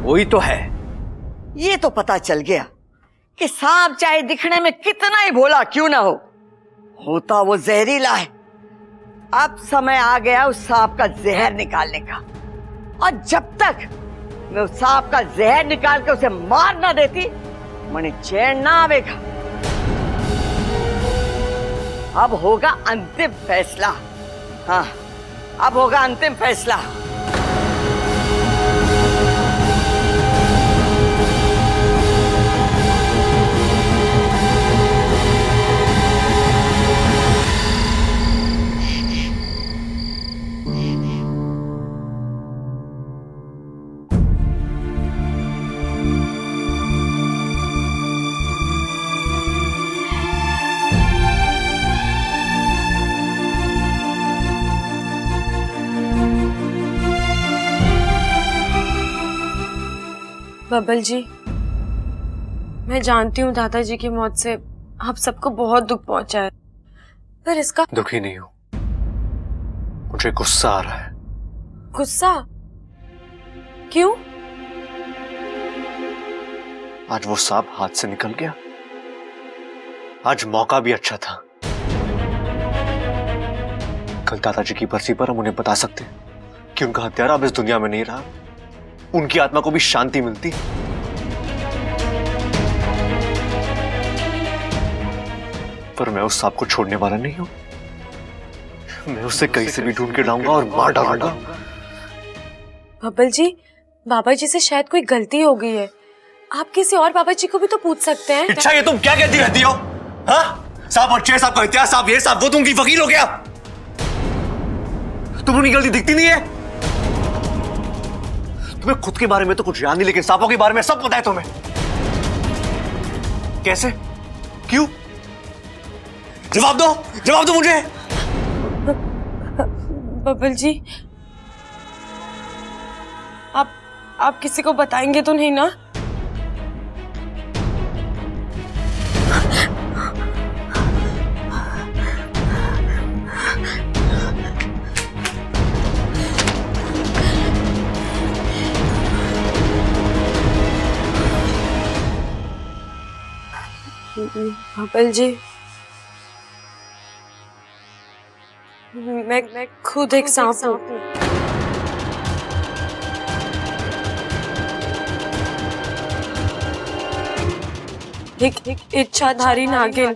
कोई तो है। ये तो पता चल गया कि सांप चाहे दिखने में कितना ही भोला क्यों ना हो, होता वो जहरीला है। अब समय आ गया उस सांप का जहर निकालने का, और जब तक मैं उस सांप का जहर निकाल के उसे मार ना देती, मुझे चैन ना आवेगा। अब होगा अंतिम फैसला। हाँ, अब होगा अंतिम फैसला। बबल जी, मैं जानती हूँ दादाजी की मौत से आप सबको बहुत दुख पहुंचा है, पर इसका दुखी नहीं हूं, मुझे गुस्सा आ रहा है। गुस्सा क्यों? आज वो सांप हाथ से निकल गया। आज मौका भी अच्छा था। कल दादाजी की बरसी पर हम उन्हें बता सकते कि उनका हत्यारा अब इस दुनिया में नहीं रहा, उनकी आत्मा को भी शांति मिलती। पर मैं उस सांप को छोड़ने वाला नहीं हूं। मैं उसे कहीं से भी ढूंढ के लाऊंगा और मार डालूंगा। बबल जी, बाबा जी से शायद कोई गलती हो गई है। आप किसी और बाबा जी को भी तो पूछ सकते हैं। अच्छा, ये तुम क्या कहती रहती हो? हाँ, सांप और शेर सांप का इतिहास, सांप ये सांप वो, तुम की फकीर हो गया? तुम उनकी गलती दिखती नहीं है? तुम्हें खुद के बारे में तो कुछ याद नहीं, लेकिन सांपों के बारे में सब पता है तुम्हें। कैसे? क्यों? जवाब दो, जवाब दो मुझे। बबल जी, आप किसी को बताएंगे तो नहीं ना? भपल जी, मैं खुद एक सांप हूँ। एक इच्छाधारी नागिन।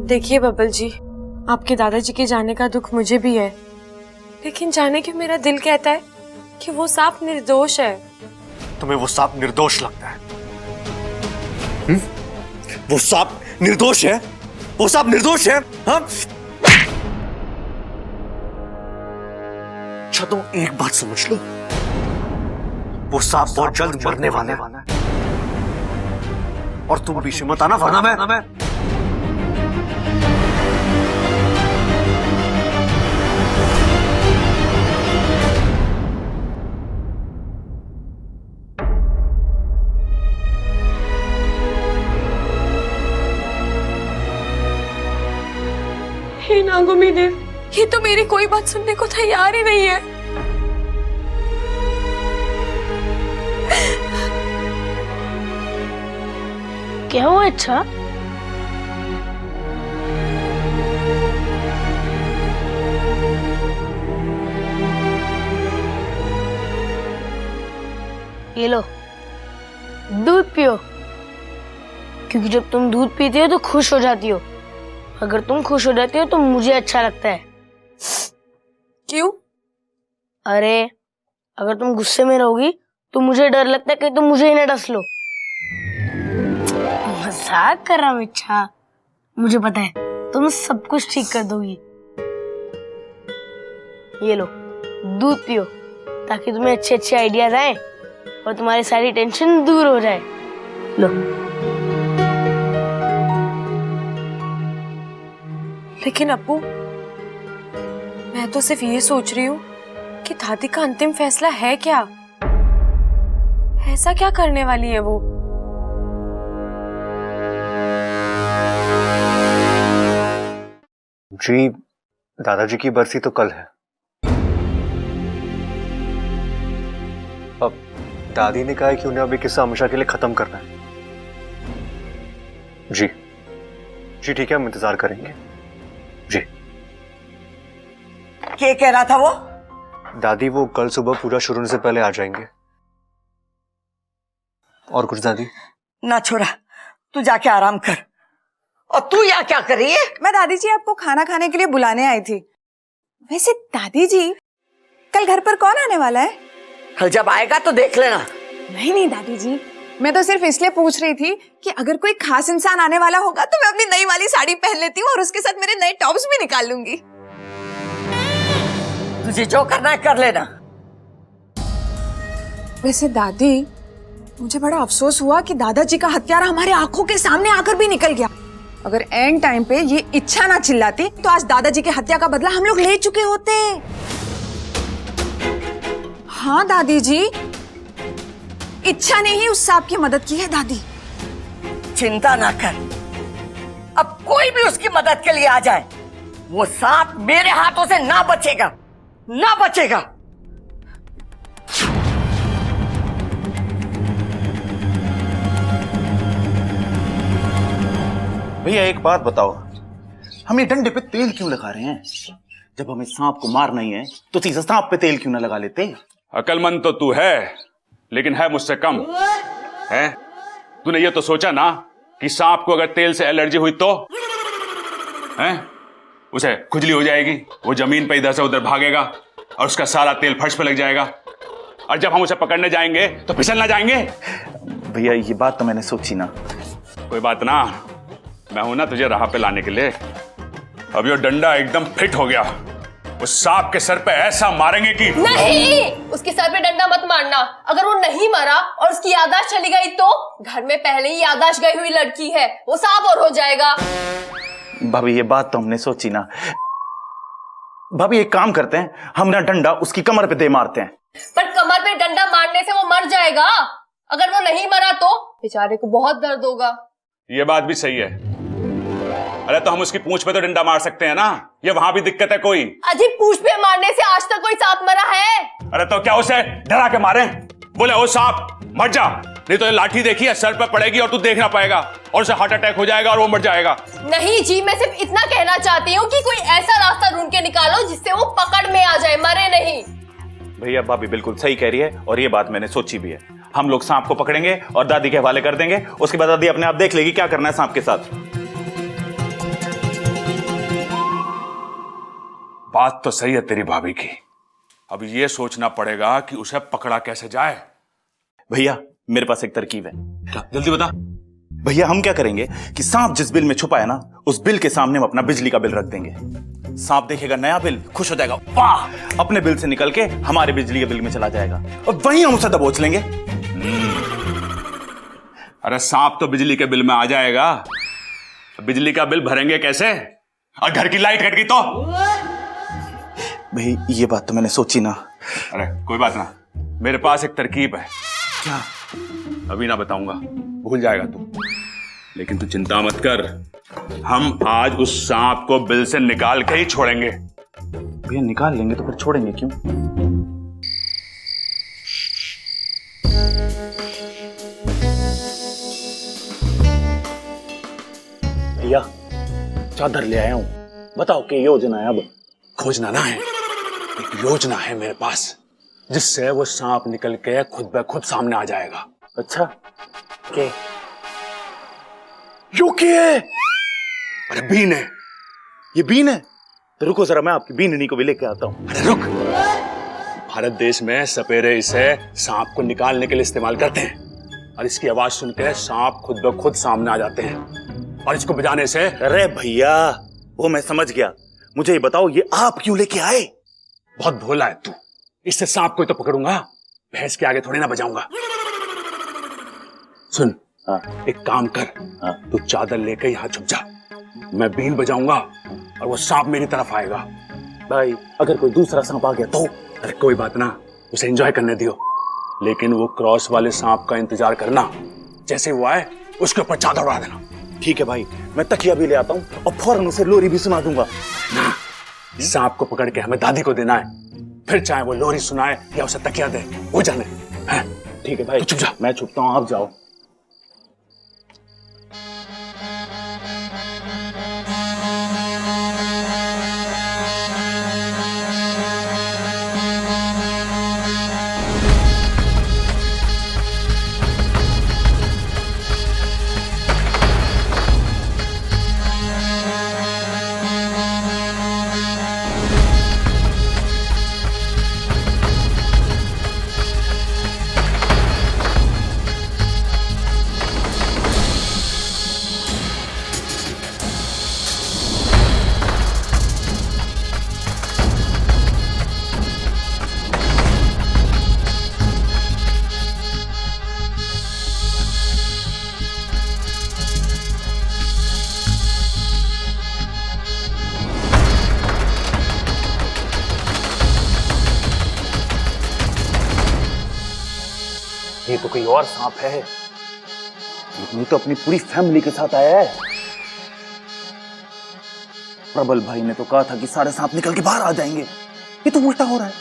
देखिए बबल जी, आपके दादाजी के जाने का दुख मुझे भी है, लेकिन जाने के मेरा दिल कहता है कि वो सांप निर्दोष है। तुम्हें वो सांप निर्दोष लगता है? वो सांप निर्दोष है? वो सांप निर्दोष है? हाँ? अच्छा तुम एक बात समझ लो, वो सांप बहुत जल्द मरने वाला है और तुम बीच में मत आना, वरना मैं हे नागुमी देव, ये तो मेरी कोई बात सुनने को तैयार ही नहीं है। क्या हुआ इच्छा? ये लो, दूध पियो, क्योंकि जब तुम दूध पीते हो तो खुश हो जाती हो। अगर तुम खुश हो जाती हो तो मुझे अच्छा लगता है। क्यों? अरे अगर तुम गुस्से में रहोगी तो मुझे डर लगता है कि तुम मुझे ही ना डस लो। मजाक कर रहा हूँ इच्छा, मुझे पता है तुम सब कुछ ठीक कर दोगी। ये लो दूध पियो, ताकि तुम्हें अच्छे अच्छे आइडियाज आए और तुम्हारी सारी टेंशन दूर हो जाए। लो। लेकिन अप्पू, मैं तो सिर्फ ये सोच रही हूँ कि दादी का अंतिम फैसला है क्या? ऐसा क्या करने वाली है वो? जी, दादाजी की बरसी तो कल है। अब दादी ने कहा है कि उन्हें अभी किस्सा हमेशा के लिए खत्म करना है। जी जी ठीक है, हम इंतजार करेंगे। जी। क्या कह रहा था वो? दादी वो कल सुबह पूरा शुरू होने से पहले आ जाएंगे। और कुछ दादी? ना छोरा, तू जाके आराम कर। और तू यहाँ क्या कर रही है? मैं दादी जी आपको खाना खाने के लिए बुलाने आई थी। वैसे दादी जी, कल घर पर कौन आने वाला है? कल जब आएगा तो देख लेना। नहीं नहीं दादी जी, मैं तो सिर्फ इसलिए पूछ रही थी कि अगर कोई खास इंसान आने वाला होगा तो मैं अपनी नई वाली साड़ी पहन लेती हूँ और उसके साथ मेरे नए टॉप्स भी निकाल लूंगी। तुझे जो करना है कर लेना। वैसे दादी, मुझे बड़ा अफसोस हुआ कि दादाजी का हत्यारा हमारे आंखों के सामने आकर भी निकल गया। अगर एंड टाइम पे ये इच्छा ना चिल्लाती तो आज दादाजी की हत्या का बदला हम लोग ले चुके होते। हाँ दादी जी, इच्छा ने ही उस सांप की मदद की है दादी। चिंता ना कर, अब कोई भी उसकी मदद के लिए आ जाए, वो सांप मेरे हाथों से ना बचेगा, ना बचेगा। भैया एक बात बताओ, हम ये डंडे पे तेल क्यों लगा रहे हैं? जब हमें सांप को मारना ही है तो सीधा सांप पे तेल क्यों ना लगा लेते? अकलमंद तो तू है, लेकिन है मुझसे कम। है तूने ये तो सोचा ना कि सांप को अगर तेल से एलर्जी हुई तो है उसे खुजली हो जाएगी, वो जमीन पे इधर से उधर भागेगा और उसका सारा तेल फर्श पे लग जाएगा, और जब हम उसे पकड़ने जाएंगे तो फिसल ना जाएंगे। भैया ये बात तो मैंने सोची ना। कोई बात ना, मैं हूं ना तुझे राह पे लाने के लिए। अब ये डंडा एकदम फिट हो गया, उस सांप के सर पे ऐसा मारेंगे कि नहीं, उसके सर पे डंडा मत मारना। अगर वो नहीं मरा और उसकी याददाश्त चली गई तो घर में पहले ही याददाश्त गई हुई लड़की है, वो सांप और हो जाएगा। भाभी ये बात तो हमने सोची ना। भाभी एक काम करते हैं, हम ना डंडा उसकी कमर पे दे मारते हैं। पर कमर पे डंडा मारने से वो मर जाएगा। अगर वो नहीं मरा तो बेचारे को बहुत दर्द होगा। ये बात भी सही है। अरे तो हम उसकी पूंछ पे तो डंडा मार सकते हैं ना, ये वहां भी दिक्कत है कोई? अजी पूंछ पे मारने से आज तक कोई सांप मरा है? अरे तो क्या उसे डरा के मारे? बोले ओ सांप मर जा, नहीं तो ये लाठी देखी है सर पे पड़ेगी और तू देख ना पाएगा और उसे हार्ट अटैक हो जाएगा और वो मर जाएगा। नहीं जी, मैं सिर्फ इतना कहना चाहती हूँ कि कोई ऐसा रास्ता ढूंढ के निकालो जिससे वो पकड़ में आ जाए, मरे नहीं। भैया भाभी बिल्कुल सही कह रही है और ये बात मैंने सोची भी है। हम लोग सांप को पकड़ेंगे और दादी के हवाले कर देंगे, उसके बाद दादी अपने आप देख लेगी क्या करना है सांप के साथ। बात तो सही है तेरी भाभी की, अब ये सोचना पड़ेगा कि उसे पकड़ा कैसे जाए। भैया मेरे पास एक तरकीब है। क्या? जल्दी बता। भैया हम क्या करेंगे कि सांप जिस बिल में छुपा है ना, उस बिल के सामने हम अपना बिजली का बिल रख देंगे। सांप देखेगा नया बिल, खुश हो जाएगा, वाह, अपने बिल से निकल के हमारे बिजली के बिल में चला जाएगा और वहीं हम उसे दबोच लेंगे। अरे सांप तो बिजली के बिल में आ जाएगा, बिजली का बिल भरेंगे कैसे? और घर की लाइट कट गई तो? भाई ये बात तो मैंने सोची ना। अरे कोई बात ना, मेरे पास एक तरकीब है। क्या? अभी ना बताऊंगा, भूल जाएगा तू, लेकिन तू चिंता मत कर, हम आज उस सांप को बिल से निकाल के ही छोड़ेंगे। भैया निकाल लेंगे तो फिर छोड़ेंगे क्यों? भैया चादर ले आया हूं, बताओ क्या योजना है अब? खोजना ना है, एक योजना है मेरे पास जिससे वो सांप निकल के खुद ब खुद सामने आ जाएगा। अच्छा के? यो क्या है? अरे बीन है। ये बीन है? तो रुको जरा मैं आपकी बीननी को भी लेके आता हूं। अरे रुक, भारत देश में सपेरे इसे सांप को निकालने के लिए इस्तेमाल करते हैं और इसकी आवाज सुन के सांप खुद ब खुद सामने आ जाते हैं और इसको बजाने से। अरे भैया वो मैं समझ गया, मुझे ये बताओ ये आप क्यों लेके आए? बहुत भोला है तू, इससे सांप को तो पकड़ूंगा, भैंस के आगे थोड़ी ना बजाऊंगा। सुन, एक काम कर, तू चादर लेकर यहां छुप जा, मैं बीन बजाऊंगा और वो सांप मेरी तरफ आएगा। भाई अगर कोई दूसरा सांप आ गया तो? अरे कोई बात ना, उसे एंजॉय करने दियो, लेकिन वो क्रॉस वाले सांप का इंतजार करना, जैसे वो आए उसके ऊपर चादर उड़ा देना। ठीक है भाई, मैं तकिया भी ले आता हूं और फौरन उसे लोरी भी सुना दूंगा। ना, सांप को पकड़ के हमें दादी को देना है, फिर चाहे वो लोरी सुनाए या उसे तकिया दे, वो जाने। ठीक है भाई, चुप जा, मैं छुपता हूं, आप जाओ। ये तो कोई और सांप है, ये तो अपनी पूरी फैमिली के साथ आया है। प्रबल भाई ने तो कहा था कि सारे सांप निकल के बाहर आ जाएंगे, ये तो उल्टा हो रहा है।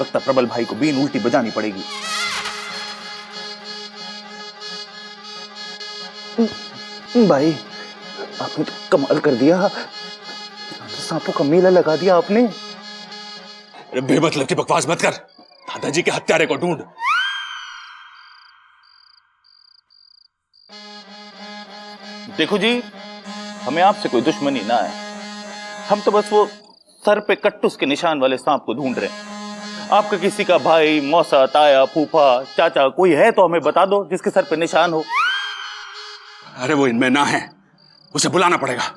लगता प्रबल भाई को बीन उल्टी बजानी पड़ेगी। भाई आपने तो कमाल कर दिया, तो सांपों का मेला लगा दिया आपने। अरे बेमतलब की बकवास मत कर, दादाजी के हत्यारे को ढूंढ। देखो जी, हमें आपसे कोई दुश्मनी ना है, हम तो बस वो सर पे कट्टुस के निशान वाले सांप को ढूंढ रहे हैं। आपका किसी का भाई, मौसा, ताया, फूफा, चाचा कोई है तो हमें बता दो जिसके सर पे निशान हो। अरे वो इनमें ना है, उसे बुलाना पड़ेगा।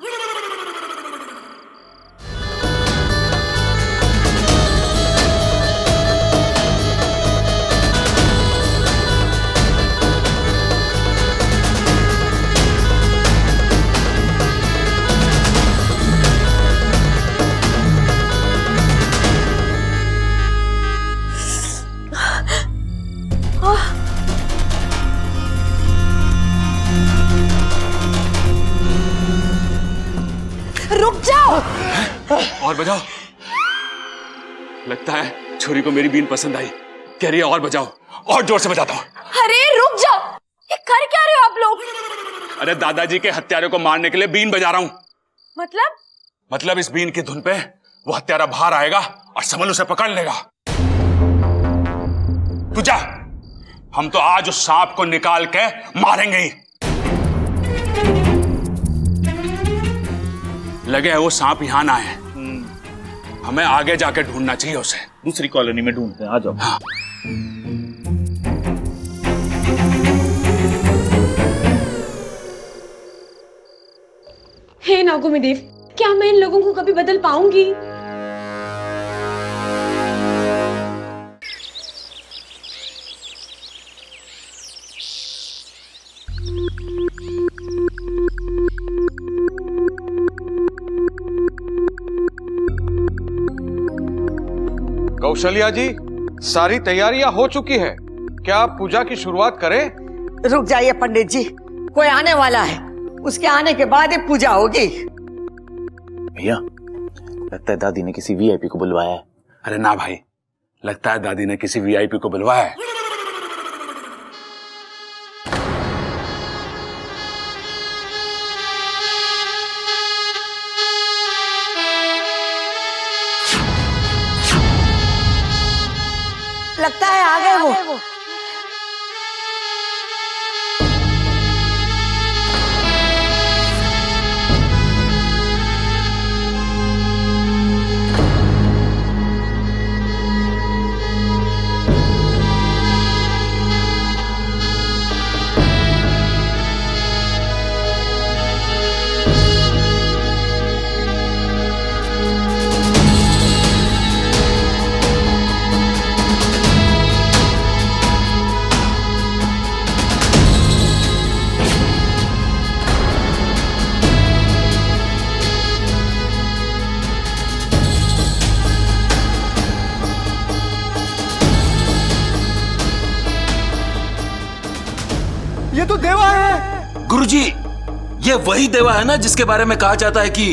रुक जाओ। और बजाओ। लगता है छोरी को मेरी बीन पसंद आई। कह रही है और बजाओ, और जोर से बजाता हूँ। अरे रुक जाओ, ये कर क्या रहे हो आप लोग? अरे दादाजी के हत्यारे को मारने के लिए बीन बजा रहा हूँ। मतलब इस बीन की धुन पे वो हत्यारा बाहर आएगा और समल उसे पकड़ लेगा। तू जा, हम तो आज उस सांप को निकाल के मारेंगे ही। लगे है वो सांप यहां ना है, हमें आगे जाके ढूंढना चाहिए उसे। दूसरी कॉलोनी में ढूंढते हैं, आ जाओ। हाँ। हे नागोमेदेव, क्या मैं इन लोगों को कभी बदल पाऊंगी? कौशल्या जी, सारी तैयारियां हो चुकी है, क्या आप पूजा की शुरुआत करें? रुक जाइए पंडित जी, कोई आने वाला है, उसके आने के बाद ही पूजा होगी। भैया, लगता है दादी ने किसी वीआईपी को बुलवाया है। अरे ना भाई, लगता है दादी ने किसी वीआईपी को बुलवाया है। लगता है आ गए वो। ये तो देवा है। गुरुजी, ये वही देवा है ना जिसके बारे में कहा जाता है कि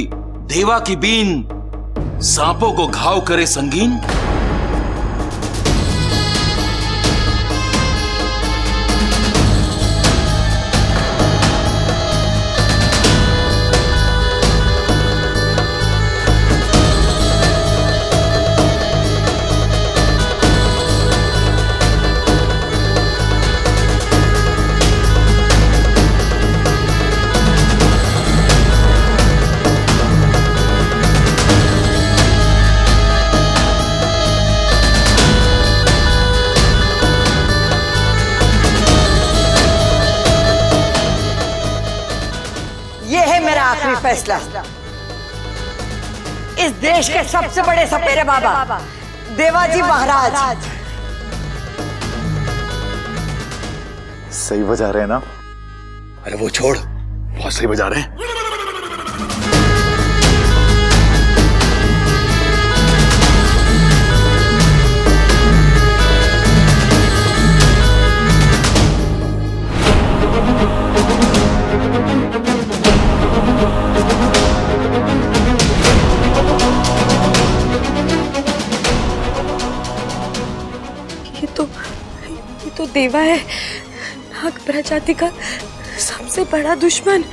देवा की बीन सांपों को घाव करे संगीन। ये है मेरा आखिरी फैसला। इस देश के सबसे बड़े सपेरे बाबा देवाजी महाराज सही बजा रहे हैं ना? अरे वो छोड़, बहुत सही बजा रहे हैं। ये तो देवा है, नाग प्रजाति का सबसे बड़ा दुश्मन।